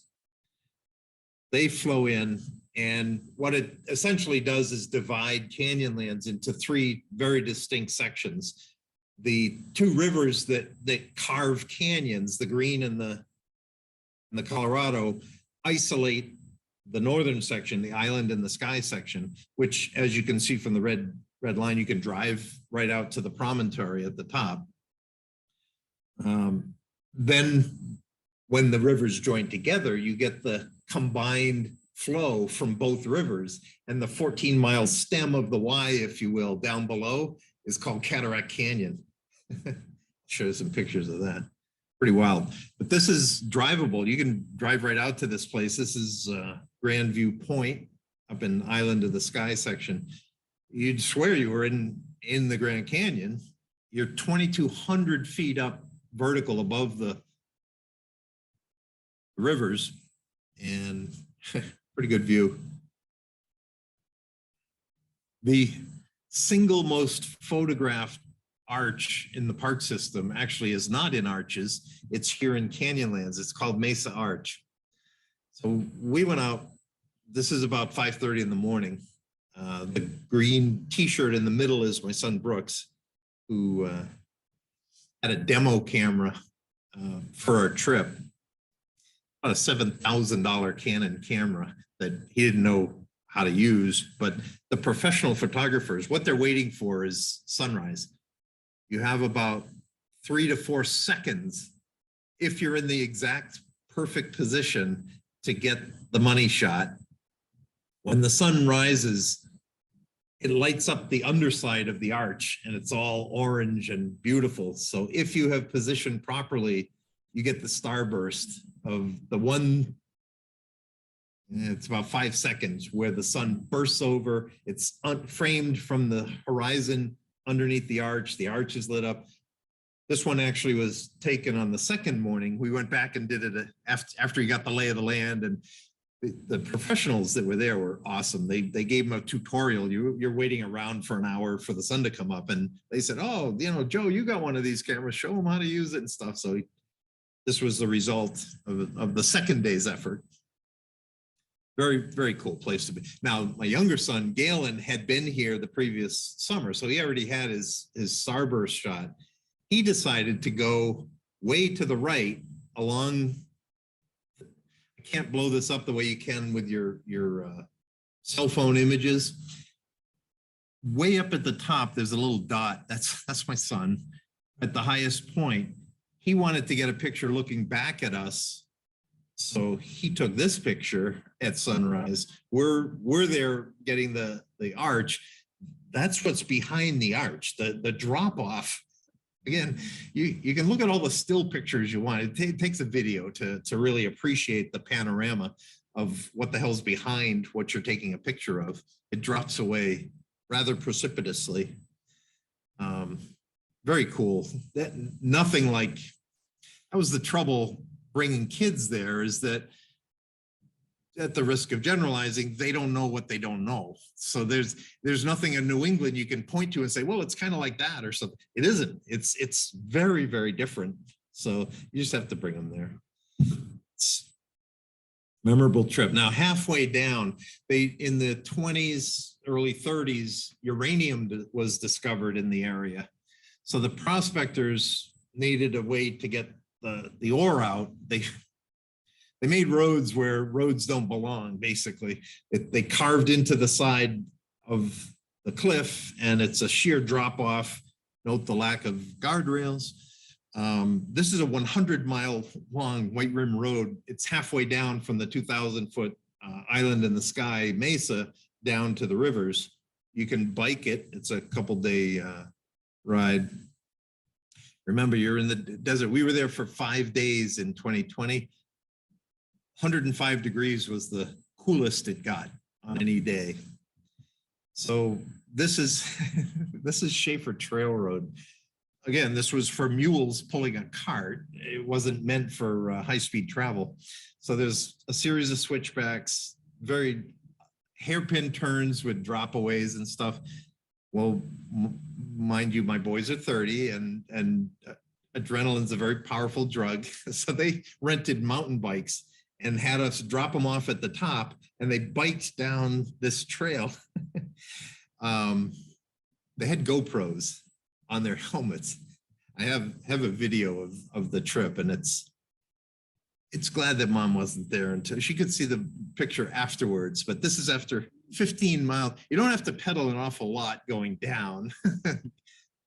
They flow in, and what it essentially does is divide Canyonlands into three very distinct sections. The two rivers that carve canyons, the Green and the Colorado, isolate the northern section, the Island and the Sky section, which, as you can see from the red line, you can drive right out to the promontory at the top. Then when the rivers join together, you get the combined flow from both rivers, and the 14-mile stem of the Y, if you will, down below is called Cataract Canyon. Show some pictures of that. Pretty wild. But this is drivable. You can drive right out to this place. This is Grand View Point up in Island of the Sky section. You'd swear you were in the Grand Canyon. You're 2,200 feet up vertical above the rivers, and pretty good view. The single most photographed arch in the park system actually is not in Arches. It's here in Canyonlands. It's called Mesa Arch. So we went out. This is about 5:30 in the morning. The green t-shirt in the middle is my son Brooks, who had a demo camera for our trip. About a $7,000 Canon camera that he didn't know how to use, but the professional photographers, what they're waiting for is sunrise. You have about 3 to 4 seconds if you're in the exact perfect position to get the money shot. When the sun rises, it lights up the underside of the arch and it's all orange and beautiful. So if you have positioned properly, you get the starburst of the one. It's about 5 seconds where the sun bursts over. It's framed from the horizon underneath the arch. The arch is lit up. This one actually was taken on the second morning. We went back and did it after you got the lay of the land, and the professionals that were there were awesome. They gave them a tutorial. You're waiting around for an hour for the sun to come up, and they said, "Oh, Joe, you got one of these cameras. Show them how to use it and stuff." So this was the result of the second day's effort. Very, very cool place to be. Now, my younger son, Galen, had been here the previous summer, so he already had his starburst shot. He decided to go way to the right along. I can't blow this up the way you can with your cell phone images. Way up at the top, there's a little dot. That's my son. At the highest point, he wanted to get a picture looking back at us. So he took this picture at sunrise. We're there getting the arch. That's what's behind the arch, the drop off. Again, you can look at all the still pictures you want. It takes a video to really appreciate the panorama of what the hell's behind what you're taking a picture of. It drops away rather precipitously. Very cool. Nothing like, that was the trouble bringing kids there, is that at the risk of generalizing, they don't know what they don't know. So there's nothing in New England you can point to and say, well, it's kind of like that or something. It isn't. It's very, very different. So you just have to bring them there. It's a memorable trip. Now, halfway down, in the 20s, early 30s, uranium was discovered in the area. So the prospectors needed a way to get the ore out. They made roads where roads don't belong, basically. They carved into the side of the cliff, and it's a sheer drop off. Note the lack of guardrails. This is a 100-mile long White Rim Road. It's halfway down from the 2,000-foot Island in the Sky Mesa down to the rivers. You can bike it. It's a couple-day ride. Remember, you're in the desert. We were there for 5 days in 2020. 105 degrees was the coolest it got on any day. So this is Shaffer Trail Road. again, this was for mules pulling a cart. It wasn't meant for high-speed travel. So there's a series of switchbacks, very hairpin turns with dropaways and stuff. Well, mind you, my boys are 30 and adrenaline's a very powerful drug. So they rented mountain bikes and had us drop them off at the top, and they biked down this trail. They had GoPros on their helmets. I have a video of the trip, and it's glad that mom wasn't there until she could see the picture afterwards. But this is after 15 miles. You don't have to pedal an awful lot going down,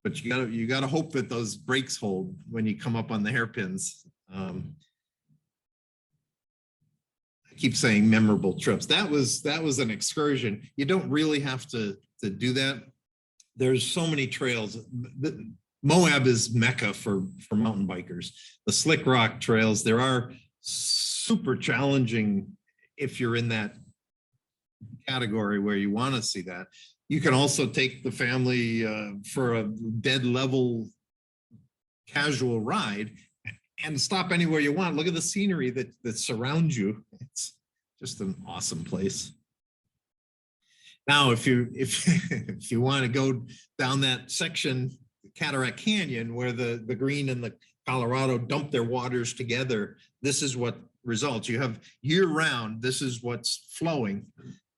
but you gotta hope that those brakes hold when you come up on the hairpins. I keep saying memorable trips. That was an excursion. You don't really have to do that. There's so many trails. Moab is Mecca for mountain bikers. The slick rock trails, there are super challenging if you're in that category where you want to see that. You can also take the family for a dead level casual ride and stop anywhere you want. Look at the scenery that surrounds you. It's just an awesome place. Now, if you want to go down that section, Cataract Canyon, where the Green and the Colorado dump their waters together, this is what results. You have year-round, this is what's flowing.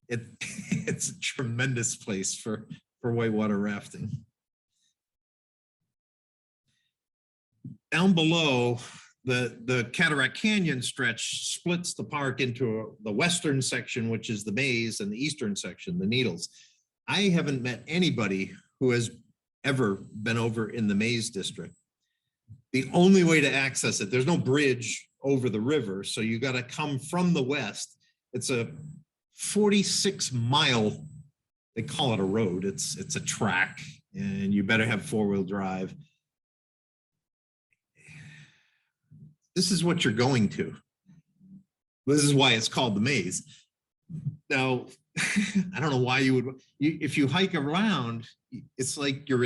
It's a tremendous place for whitewater rafting. Down below, the Cataract Canyon stretch splits the park into the western section, which is the maze, and the eastern section, the needles. I haven't met anybody who has ever been over in the maze district. The only way to access it, there's no bridge over the river, so you got to come from the west. It's a 46-mile, they call it a road, it's a track, and you better have four-wheel drive. This is what you're going to. This is why it's called the maze. Now, I don't know why you would, if you hike around, it's like you're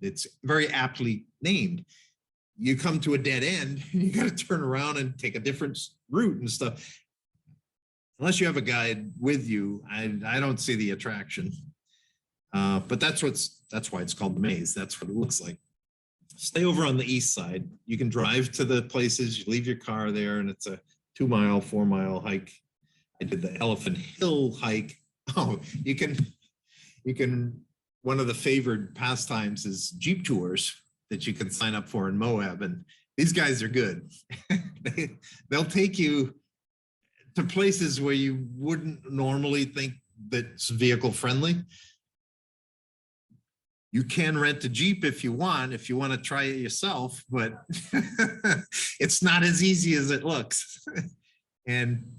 it's very aptly named. You come to a dead end, and you got to turn around and take a different route and stuff. Unless you have a guide with you, I don't see the attraction. But that's why it's called the maze. That's what it looks like. Stay over on the east side. You can drive to the places, you leave your car there, and it's a 2-mile, 4-mile hike. I did the Elephant Hill hike. Oh, you can, one of the favored pastimes is Jeep tours that you can sign up for in Moab. And these guys are good. They'll take you to places where you wouldn't normally think that's vehicle friendly. You can rent a Jeep if you want to try it yourself, but it's not as easy as it looks. And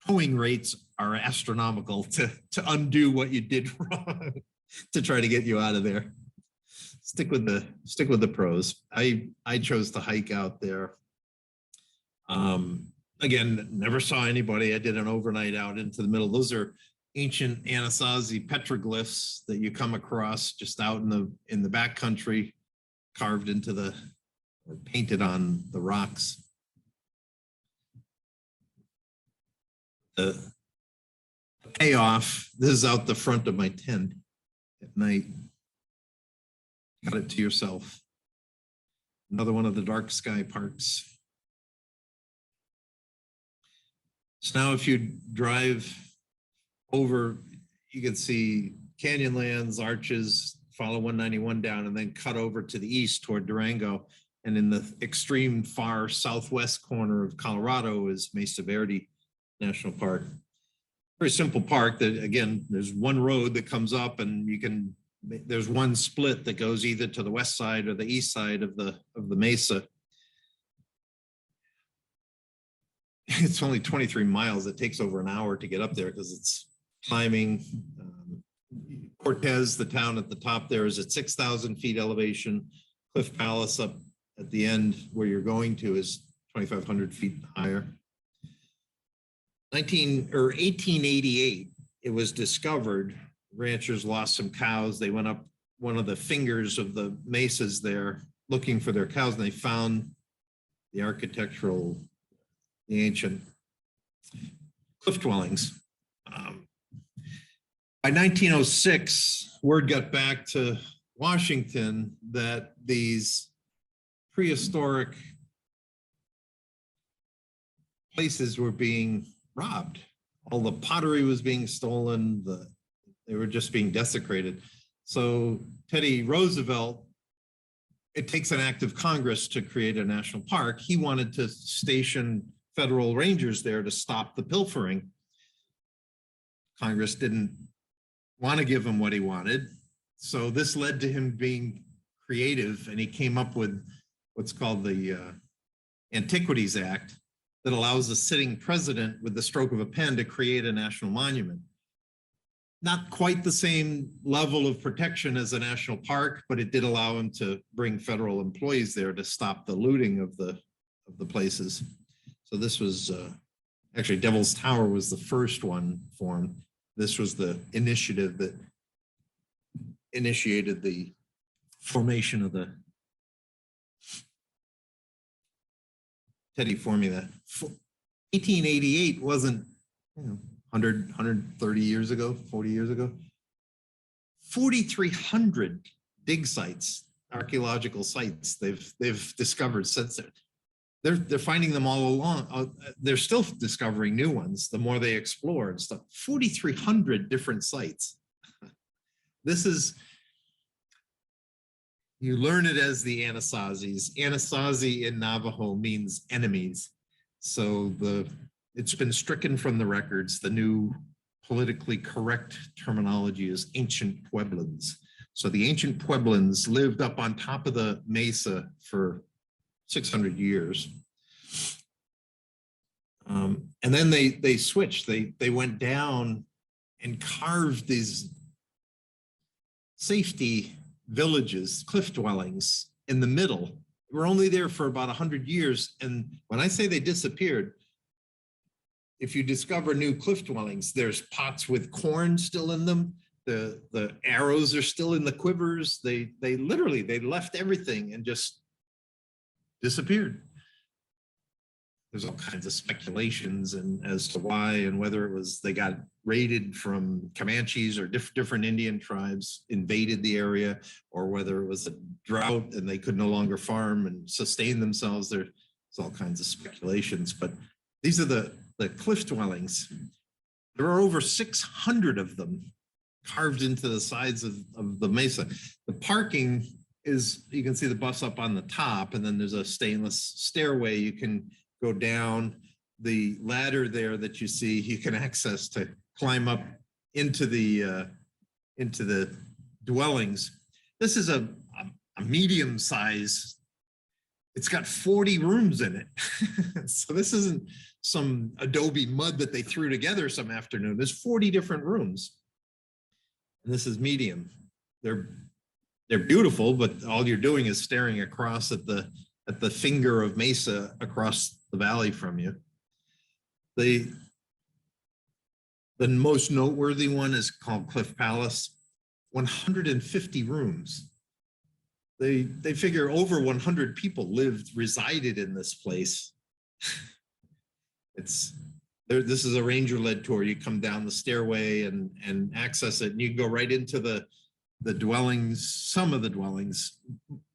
towing rates are astronomical to undo what you did wrong to try to get you out of there. Stick with the pros. I chose to hike out there. Again, never saw anybody. I did an overnight out into the middle. Those are ancient Anasazi petroglyphs that you come across just out in the backcountry, carved into or painted on the rocks. The payoff, this is out the front of my tent at night. Got it to yourself. Another one of the dark sky parks. So now if you drive over, you can see Canyonlands, Arches, follow 191 down, and then cut over to the east toward Durango. And in the extreme far southwest corner of Colorado is Mesa Verde National Park. Very simple park that, again, there's one road that comes up, and there's one split that goes either to the west side or the east side of the mesa. It's only 23 miles. It takes over an hour to get up there because it's climbing. Cortez, the town at the top there, is at 6,000 feet elevation. Cliff Palace up at the end where you're going to is 2,500 feet higher. 1888, it was discovered. Ranchers lost some cows. They went up one of the fingers of the mesas there looking for their cows, and they found the ancient cliff dwellings. By 1906, word got back to Washington that these prehistoric places were being robbed. All the pottery was being stolen. They were just being desecrated. So Teddy Roosevelt, it takes an act of Congress to create a national park. He wanted to station federal rangers there to stop the pilfering. Congress didn't want to give him what he wanted. So this led to him being creative, and he came up with what's called the Antiquities Act that allows a sitting president with the stroke of a pen to create a national monument. Not quite the same level of protection as a national park, but it did allow him to bring federal employees there to stop the looting of the places. So this was actually Devil's Tower was the first one formed. This was the initiative that initiated the formation of the Teddy formula. 1888 wasn't, 100, 130 years ago, 40 years ago. 4,300 dig sites, archaeological sites they've discovered since then. They're finding them all along. They're still discovering new ones the more they explore and stuff. 4,300 different sites. This is, you learn it as the Anasazis. Anasazi in Navajo means enemies. So it's been stricken from the records. The new politically correct terminology is ancient Pueblans. So the ancient Pueblans lived up on top of the mesa for 600 years. And then they switched. They went down and carved these safety villages, cliff dwellings in the middle. We're only there for about 100 years. And when I say they disappeared, if you discover new cliff dwellings, there's pots with corn still in them. The arrows are still in the quivers. They literally left everything and just disappeared. There's all kinds of speculations and as to why and whether it was they got raided from Comanches or different Indian tribes invaded the area, or whether it was a drought and they could no longer farm and sustain themselves. There's all kinds of speculations, but these are the cliff dwellings. There are over 600 of them carved into the sides of the mesa. The parking is, you can see the bus up on the top, and then there's a stainless stairway you can go down. The ladder there that you see, you can access to climb up into the dwellings. This is a medium size. It's got 40 rooms in it. So this isn't some adobe mud that they threw together some afternoon. There's 40 different rooms. And this is medium. They're beautiful, but all you're doing is staring across at the finger of Mesa across the valley from you. The most noteworthy one is called Cliff Palace, 150 rooms. They figure over 100 people resided in this place. This is a ranger-led tour. You come down the stairway and access it, and you go right into the dwellings, some of the dwellings.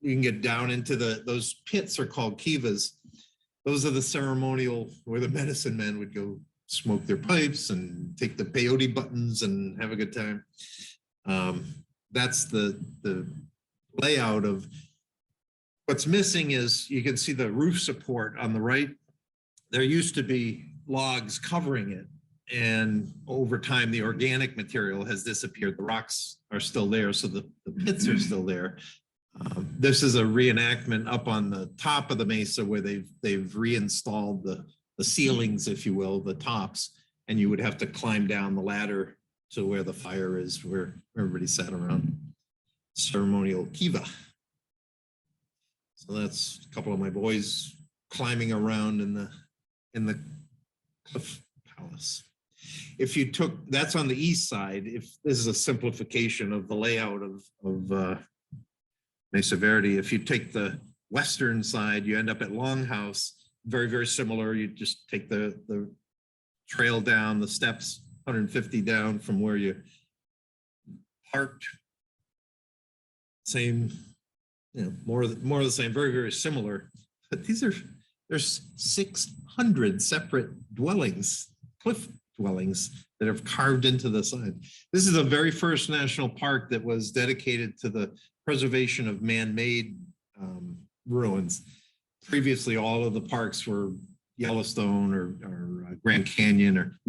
You can get down into those pits are called kivas. Those are the ceremonial where the medicine men would go smoke their pipes and take the peyote buttons and have a good time. That's the layout of what's missing is you can see the roof support on the right. There used to be logs covering it, and over time the organic material has disappeared. The rocks are still there, so the pits are still there. This is a reenactment up on the top of the mesa where they've reinstalled the ceilings, if you will, the tops, and you would have to climb down the ladder to where the fire is, where everybody sat around. Ceremonial kiva. So that's a couple of my boys climbing around in the Cliff Palace. If you took, that's on the east side, if this is a simplification of the layout of Mesa Verde, if you take the western side, you end up at Longhouse, very, very similar. You just take the trail down, the steps 150 down from where you parked. Same, you know, more of the same, very, very similar. But there's 600 separate dwellings, cliff dwellings that have carved into the side. This is the very first national park that was dedicated to the preservation of man-made ruins. Previously, all of the parks were Yellowstone or Grand Canyon or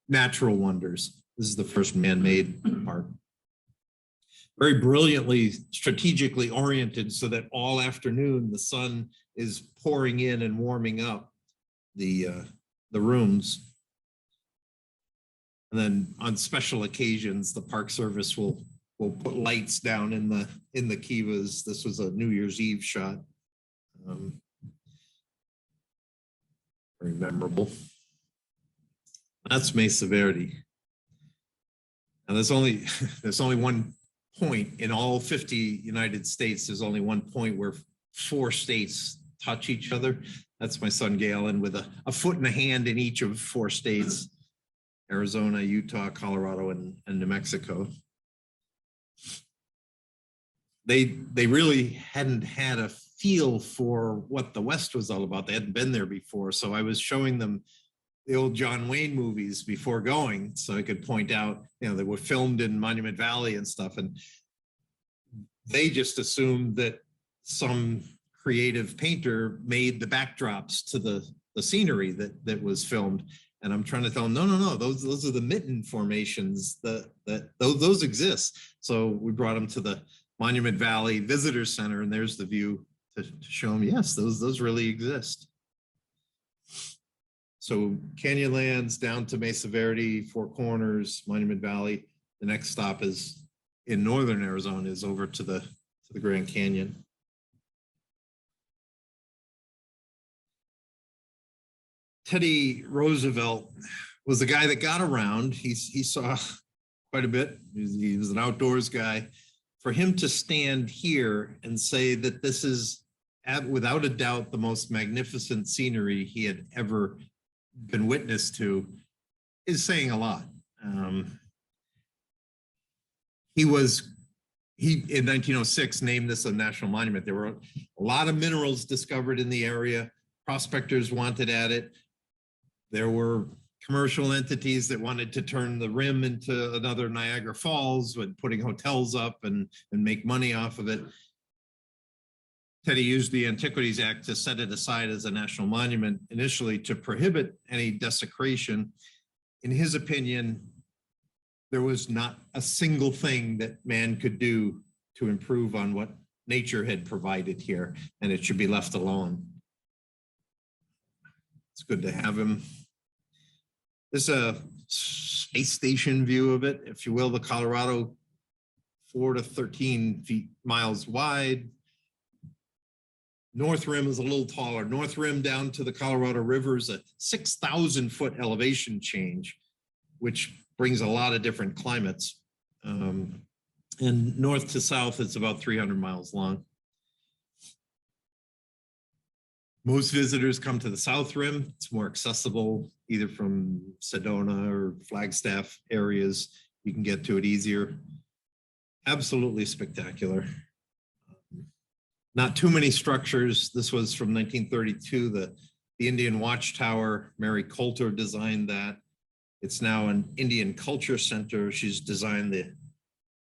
natural wonders. This is the first man-made park. Very brilliantly, strategically oriented so that all afternoon the sun is pouring in and warming up the rooms. And then on special occasions, the Park Service will put lights down in the kivas. This was a New Year's Eve shot. Very memorable. That's Mesa Verde. And there's only one point in all 50 United States. There's only one point where 4 states touch each other. That's my son Galen with a foot and a hand in each of 4 states: Arizona, Utah, Colorado, and New Mexico. They really hadn't had a feel for what the West was all about. They hadn't been there before. So I was showing them the old John Wayne movies before going, so I could point out, you know, they were filmed in Monument Valley and stuff. And they just assumed that some creative painter made the backdrops to the scenery that was filmed. And I'm trying to tell them, no, those are the mitten formations that those exist. So we brought them to the Monument Valley Visitor Center, and there's the view to show them, yes, those really exist. So Canyonlands down to Mesa Verde, Four Corners, Monument Valley. The next stop is in northern Arizona, is over to the Grand Canyon. Teddy Roosevelt was the guy that got around. He saw quite a bit. He was an outdoors guy. For him to stand here and say that this is, without a doubt, the most magnificent scenery he had ever been witness to is saying a lot. He in 1906 named this a national monument. There were a lot of minerals discovered in the area. Prospectors wanted at it. There were commercial entities that wanted to turn the rim into another Niagara Falls, with putting hotels up and make money off of it. Teddy used the Antiquities Act to set it aside as a national monument, initially to prohibit any desecration. In his opinion, there was not a single thing that man could do to improve on what nature had provided here, and it should be left alone. It's good to have him. This is a space station view of it, if you will. The Colorado, 4 to 13 miles wide. North rim is a little taller. North rim down to the Colorado River is a 6,000 foot elevation change, which brings a lot of different climates. And north to south, it's about 300 miles long. Most visitors come to the south rim. It's more accessible, either from Sedona or Flagstaff areas. You can get to it easier. Absolutely spectacular. Not too many structures. This was from 1932. The Indian Watchtower, Mary Coulter designed that. It's now an Indian Culture Center. She's designed the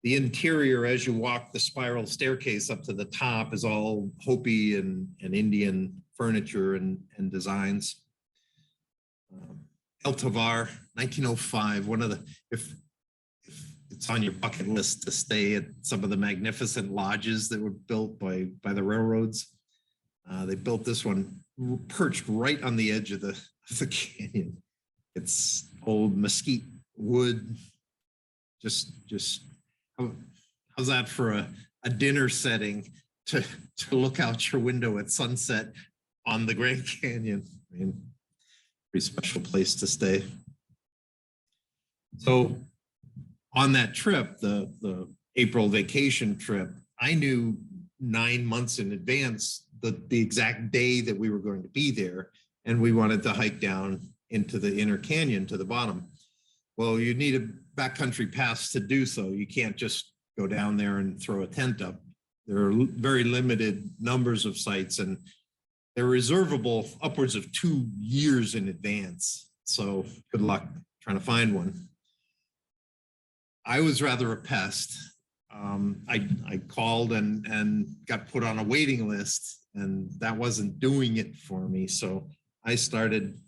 interior. As you walk the spiral staircase up to the top is all Hopi and Indian furniture and designs. El Tovar, 1905, one of the, if it's on your bucket list to stay at some of the magnificent lodges that were built by the railroads. They built this one perched right on the edge of the canyon. It's old mesquite wood. Just how's that for a dinner setting to look out your window at sunset on the Grand Canyon? I mean, pretty special place to stay. So on that trip, the April vacation trip, I knew 9 months in advance the exact day that we were going to be there. And we wanted to hike down into the inner canyon to the bottom. Well, you need a backcountry pass to do so. You can't just go down there and throw a tent up. There are very limited numbers of sites, and they're reservable upwards of 2 years in advance. So good luck trying to find one. I was rather a pest. I called and got put on a waiting list, and that wasn't doing it for me. So I started,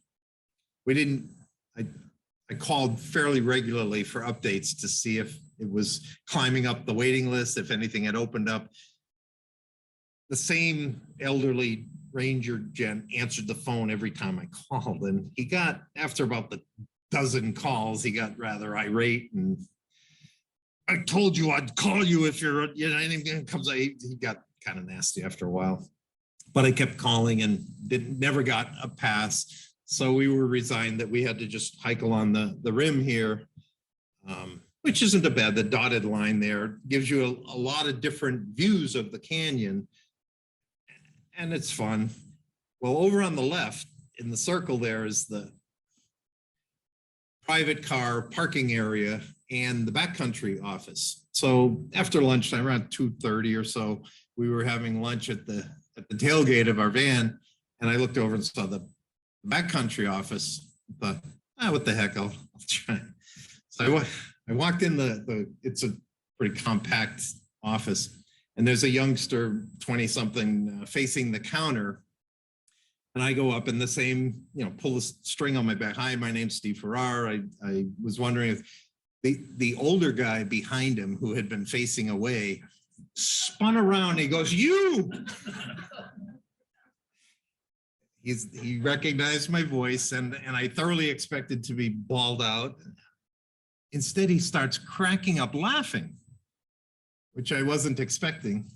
I called fairly regularly for updates to see if it was climbing up the waiting list, if anything had opened up. The same elderly ranger gent answered the phone every time I called, and he got, after about the dozen calls, he got rather irate, and I told you I'd call you if anything comes out. He got kind of nasty after a while, but I kept calling and never got a pass. So we were resigned that we had to just hike along the rim here, which isn't bad. The dotted line there gives you a lot of different views of the canyon, and it's fun. Well, over on the left in the circle there is the private car parking area and the backcountry office. So after lunchtime, around 2:30 or so, we were having lunch at the tailgate of our van, and I looked over and saw the backcountry office. But what the heck, I'll try. So I walked in it's a pretty compact office, and there's a youngster, 20-something, facing the counter. And I go up in the same, pull a string on my back. Hi, my name's Steve Farrar. I was wondering if the older guy behind him, who had been facing away, spun around and he goes, "You!" He recognized my voice, and I thoroughly expected to be bawled out. Instead, he starts cracking up laughing, which I wasn't expecting.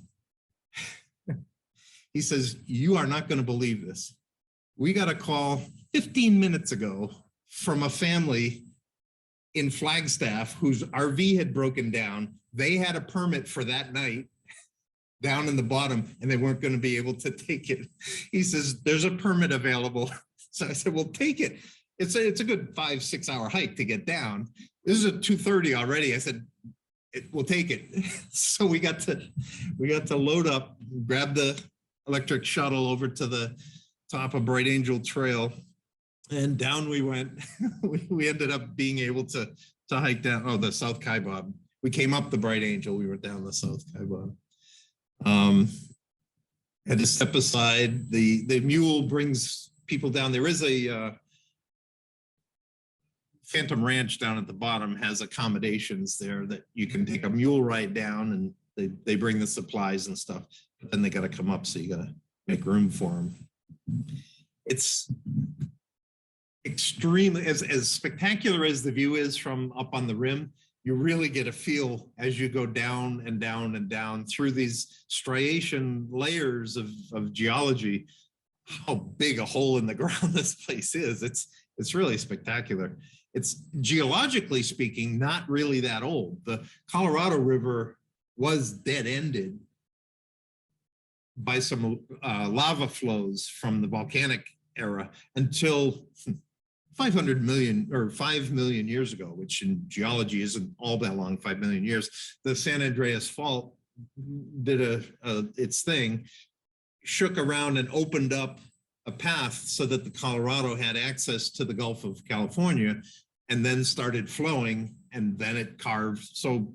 He says, "You are not going to believe this. We got a call 15 minutes ago from a family in Flagstaff whose RV had broken down. They had a permit for that night down in the bottom, and they weren't going to be able to take it." He says, "There's a permit available." So I said, "Well, take it. It's a good 5-6 hour hike to get down. This is at 2:30 already." I said, "We'll take it." So we got to load up, grab the electric shuttle over to the top of Bright Angel Trail, and down we went. We ended up being able to hike down, the South Kaibab. We came up the Bright Angel, we were down the South Kaibab. Had to step aside. The mule brings people down. There is a Phantom Ranch down at the bottom, has accommodations there that you can take a mule ride down, and they bring the supplies and stuff, but then they got to come up, so you got to make room for them. It's extremely, as spectacular as the view is from up on the rim, you really get a feel as you go down and down and down through these striation layers of geology, how big a hole in the ground this place is. It's really spectacular. It's, geologically speaking, not really that old. The Colorado River was dead-ended by some lava flows from the volcanic era until 500 million or 5 million years ago, which in geology isn't all that long, 5 million years. The San Andreas Fault did its thing, shook around and opened up a path so that the Colorado had access to the Gulf of California, and then started flowing, and then it carved. So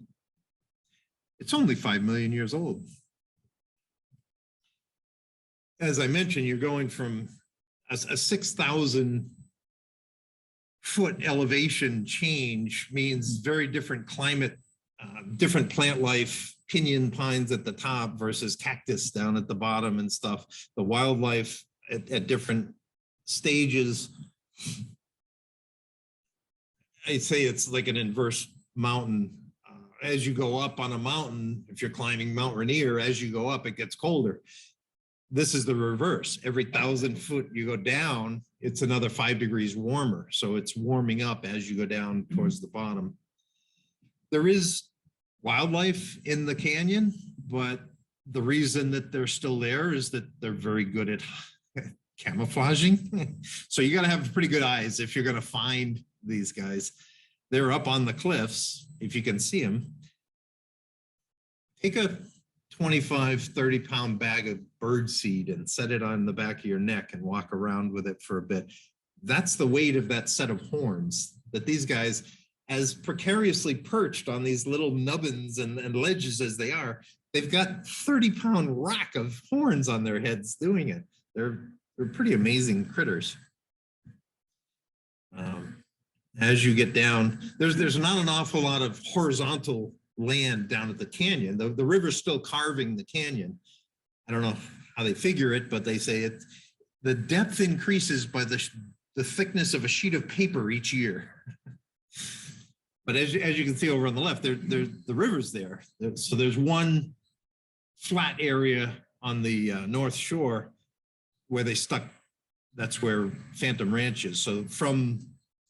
it's only 5 million years old. As I mentioned, you're going from a 6,000 foot elevation change means very different climate, different plant life, pinyon pines at the top versus cactus down at the bottom and stuff. The wildlife at different stages. I say it's like an inverse mountain. As you go up on a mountain, if you're climbing Mount Rainier, as you go up, it gets colder. this is the reverse. Every 1,000 foot you go down, it's another 5 degrees warmer. So it's warming up as you go down towards the bottom. There is wildlife in the canyon, but the reason that they're still there is that they're very good at camouflaging. So you got to have pretty good eyes if you're going to find these guys. They're up on the cliffs, if you can see them. Take a 25, 30-pound bag of bird seed and set it on the back of your neck and walk around with it for a bit. That's the weight of that set of horns that these guys, as precariously perched on these little nubbins and ledges as they are, they've got 30-pound rack of horns on their heads doing it. They're pretty amazing critters. As you get down, there's not an awful lot of horizontal land down at the canyon. The river's still carving the canyon. I don't know how they figure it, but they say the depth increases by the thickness of a sheet of paper each year. But as you can see over on the left, the river's there. So there's one flat area on the north shore where they stuck. That's where Phantom Ranch is. So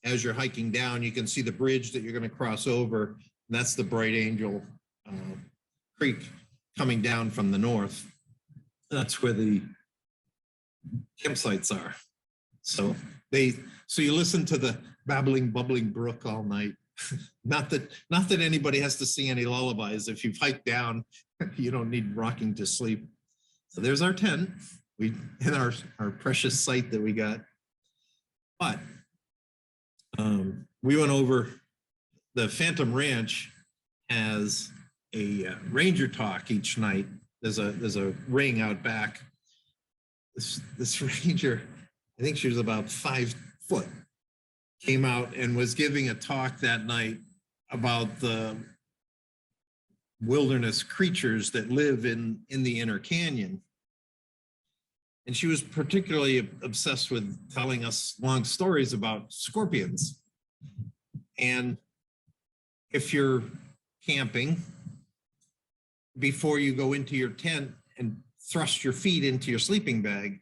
as you're hiking down, you can see the bridge that you're going to cross over. And that's the Bright Angel Creek coming down from the north. That's where the campsites are. So you listen to the babbling, bubbling brook all night. Not that anybody has to sing any lullabies. If you've hiked down, you don't need rocking to sleep. So there's our tent. In our precious site that we got. But we went over. The Phantom Ranch has a ranger talk each night. There's a ring out back. This ranger, I think she was about 5 foot, came out and was giving a talk that night about the wilderness creatures that live in the inner canyon. And she was particularly obsessed with telling us long stories about scorpions. And if you're camping, before you go into your tent and thrust your feet into your sleeping bag,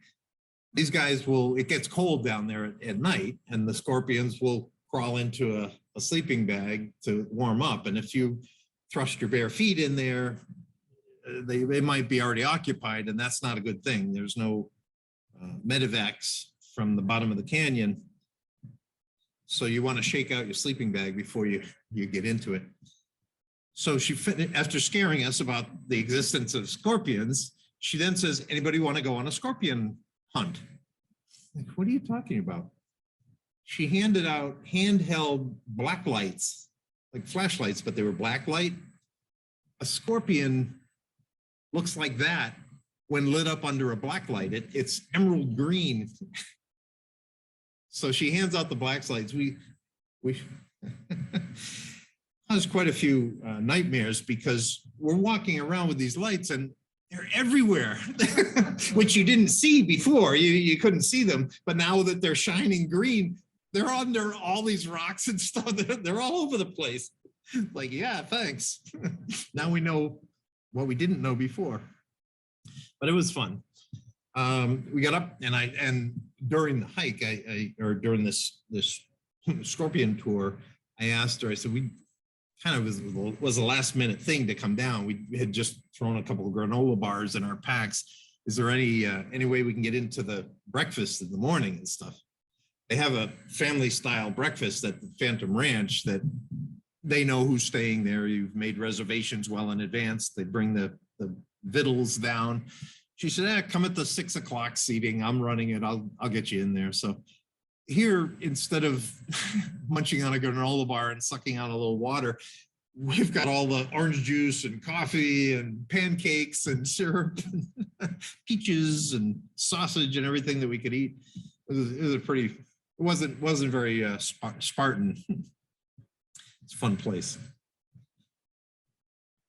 these guys it gets cold down there at night, and the scorpions will crawl into a sleeping bag to warm up. And if you thrust your bare feet in there, they might be already occupied, and that's not a good thing. There's no medevacs from the bottom of the canyon. So you want to shake out your sleeping bag before you get into it. So after scaring us about the existence of scorpions, she then says, anybody want to go on a scorpion hunt? Like, what are you talking about? She handed out handheld black lights, like flashlights, but they were black light. A scorpion looks like that when lit up under a black light. It's emerald green. So she hands out the black lights. We caused quite a few nightmares because we're walking around with these lights and they're everywhere, which you didn't see before. You couldn't see them, but now that they're shining green, they're under all these rocks and stuff. They're all over the place. Like, yeah, thanks. Now we know what we didn't know before. But it was fun. We got up and during the hike, or during this scorpion tour, I asked her, I said, we kind of was a last minute thing to come down. We had just thrown a couple of granola bars in our packs. Is there any way we can get into the breakfast in the morning and stuff? They have a family style breakfast at the Phantom Ranch that they know who's staying there. You've made reservations well in advance. They bring the victuals down. She said, come at the 6 o'clock seating. I'm running it. I'll get you in there. So here, instead of munching on a granola bar and sucking out a little water, we've got all the orange juice and coffee and pancakes and syrup, and peaches and sausage and everything that we could eat. It wasn't very Spartan. It's a fun place.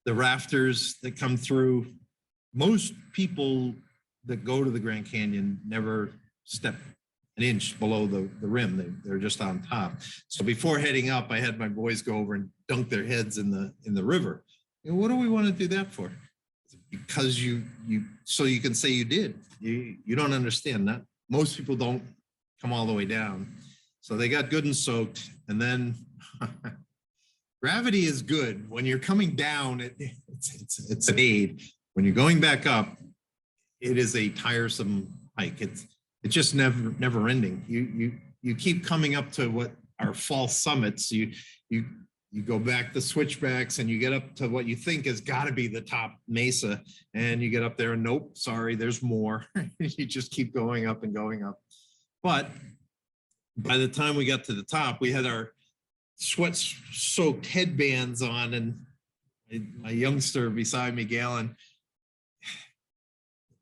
The rafters that come through. Most people that go to the Grand Canyon never step an inch below the rim. They're just on top. So before heading up, I had my boys go over and dunk their heads in the river. And what do we want to do that for? because so you can say you did. You don't understand that. Most people don't come all the way down. So they got good and soaked. And then gravity is good. When you're coming down, it's an aid. When you're going back up, it is a tiresome hike. It's just never ending. You keep coming up to what are false summits. You go back the switchbacks and you get up to what you think has got to be the top mesa, and you get up there and nope, sorry, there's more. You just keep going up and going up. But by the time we got to the top, we had our sweat-soaked headbands on, and my youngster beside me, Galen,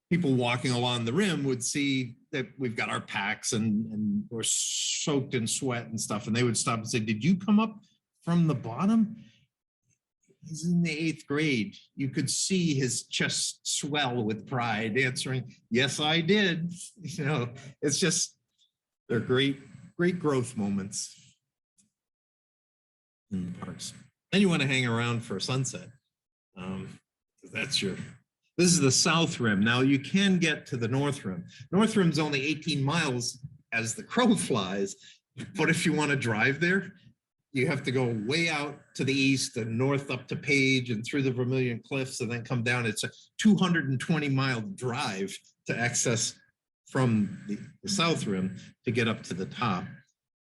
people walking along the rim would see that we've got our packs and we're soaked in sweat and stuff. And they would stop and say, did you come up from the bottom? He's in the 8th grade. You could see his chest swell with pride, answering, yes, I did. You know, it's just, they're great growth moments in the parks. Then you want to hang around for sunset. This is the south rim. Now you can get to the north rim. North rim's only 18 miles as the crow flies, but if you want to drive there, you have to go way out to the east and north up to Page and through the Vermilion Cliffs and then come down. It's a 220-mile drive to access from the south rim to get up to the top.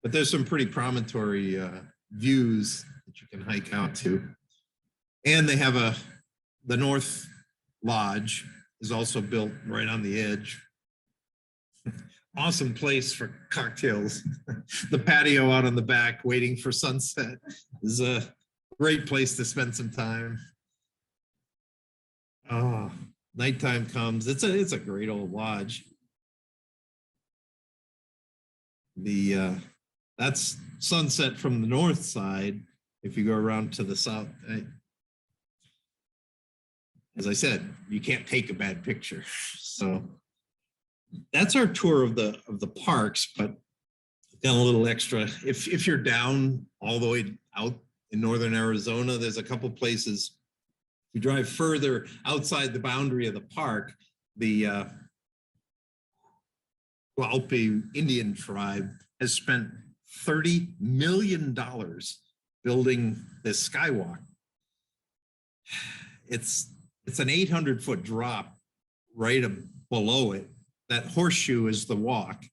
But there's some pretty promontory views that you can hike out to. And they have the North Lodge is also built right on the edge. Awesome place for cocktails. The patio out on the back waiting for sunset is a great place to spend some time. Oh, nighttime comes. It's a great old lodge. That's sunset from the north side. If you go around to the south, as I said, you can't take a bad picture. So that's our tour of the parks, but got a little extra. If you're down all the way out in northern Arizona, there's a couple places. You drive further outside the boundary of the park, the Havasupe Indian tribe has spent $30 million building this skywalk. It's an 800-foot drop right below it. That horseshoe is the walk.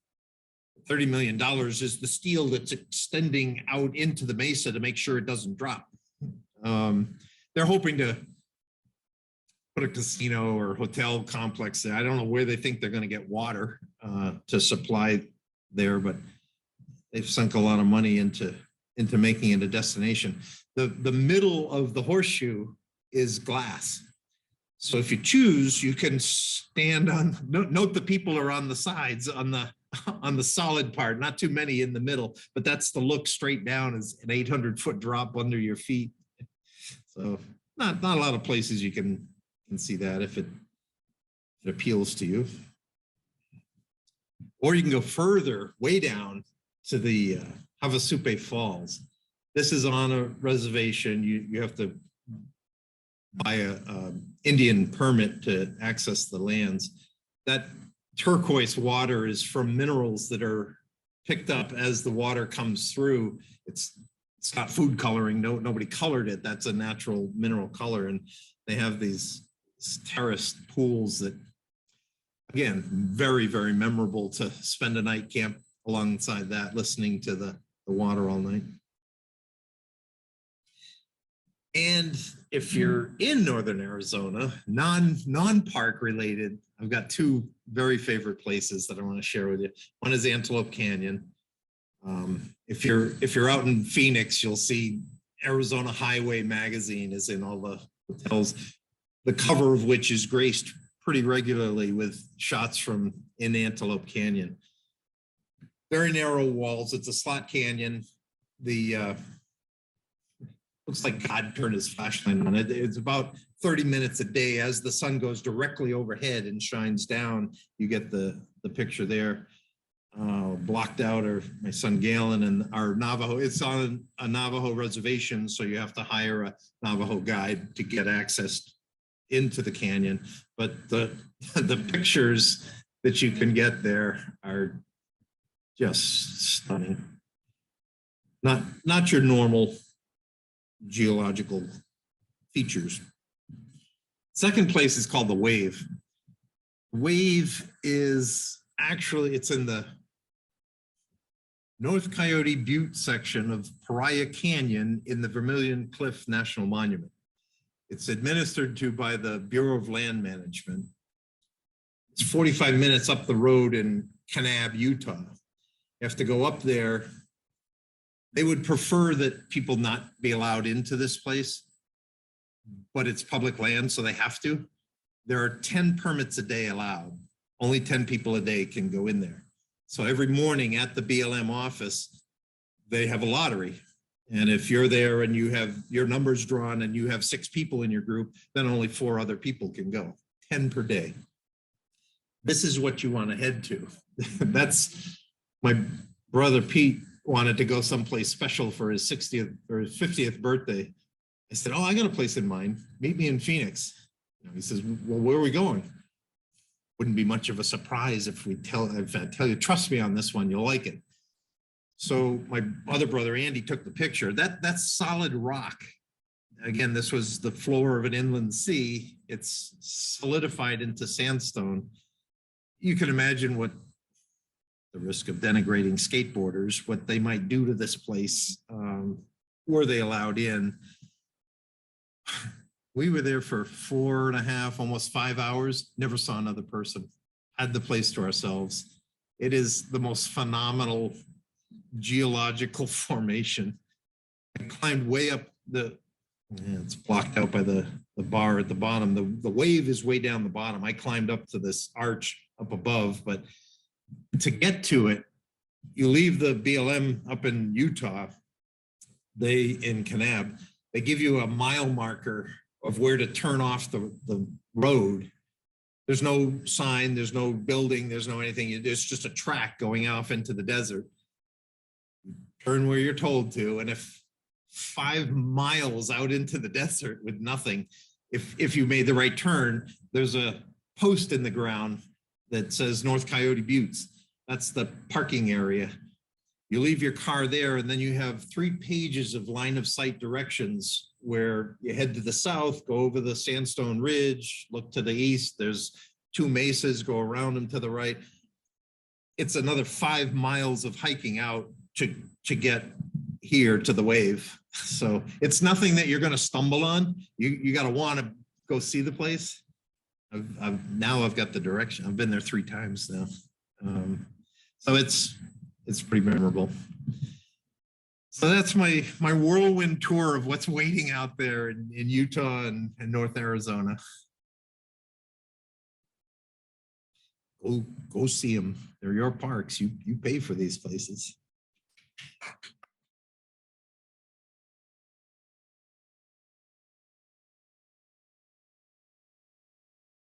$30 million is the steel that's extending out into the mesa to make sure it doesn't drop. They're hoping to put a casino or hotel complex there. I don't know where they think they're going to get water to supply there, but they've sunk a lot of money into making it a destination. The middle of the horseshoe is glass. So if you choose, you can stand on, note the people are on the sides, on the solid part, not too many in the middle, but that's the look straight down as an 800-foot drop under your feet. So not a lot of places you can see that if it appeals to you. Or you can go further, way down to the Havasupe Falls. This is on a reservation. You have to buy a Indian permit to access the lands. That turquoise water is from minerals that are picked up as the water comes through. It's not food coloring. Nobody colored it. That's a natural mineral color. And they have these terraced pools that, again, very, very memorable to spend a night camp alongside that, listening to the water all night. And if you're in northern Arizona, non-park related, I've got two very favorite places that I want to share with you. One is Antelope Canyon. If you're out in Phoenix, you'll see Arizona Highway magazine is in all the hotels, the cover of which is graced pretty regularly with shots from in Antelope Canyon. Very narrow walls. It's a slot canyon. Looks like God turned his flashlight on it. It's about 30 minutes a day as the sun goes directly overhead and shines down. You get the picture there. Blocked out are my son Galen and our Navajo. It's on a Navajo reservation, so you have to hire a Navajo guide to get access into the canyon, but the pictures that you can get there are just stunning. Not your normal geological features. Second place is called the Wave. Wave is actually, it's in the North Coyote Butte section of Pariah Canyon in the Vermilion Cliff National Monument. It's administered to by the Bureau of Land Management. It's 45 minutes up the road in Kanab, Utah. You have to go up there. They would prefer that people not be allowed into this place, but it's public land, so they have to. There are 10 permits a day allowed. Only 10 people a day can go in there. So every morning at the BLM office, they have a lottery. And if you're there and you have your numbers drawn and you have 6 people in your group, then only 4 other people can go, 10 per day. This is what you want to head to. That's my brother Pete wanted to go someplace special for his 60th or his 50th birthday. I said, oh, I got a place in mind. Meet me in Phoenix. He says, well, where are we going? Wouldn't be much of a surprise if I tell you, trust me on this one, you'll like it. So my other brother, Andy, took the picture. That's solid rock. Again, this was the floor of an inland sea. It's solidified into sandstone. You can imagine what the risk of denigrating skateboarders, what they might do to this place were they allowed in. We were there for 4.5, almost 5 hours, never saw another person, had the place to ourselves. It is the most phenomenal geological formation. I climbed way up it's blocked out by the bar at the bottom. The wave is way down the bottom. I climbed up to this arch up above, but to get to it, you leave the BLM up in Utah, in Kanab, they give you a mile marker of where to turn off the road. There's no sign, there's no building, there's no anything. It's just a track going off into the desert. Turn where you're told to, and if 5 miles out into the desert with nothing, if you made the right turn, there's a post in the ground that says North Coyote Buttes. That's the parking area. You leave your car there, and then you have 3 pages of line of sight directions where you head to the south, go over the Sandstone Ridge, look to the east. There's 2 mesas, go around them to the right. It's another 5 miles of hiking out to get here to the Wave. So it's nothing that you're going to stumble on. You got to want to go see the place. I've got the direction. I've been there 3 times now. So it's pretty memorable. So that's my whirlwind tour of what's waiting out there in Utah and North Arizona. Go see them. They're your parks. You pay for these places.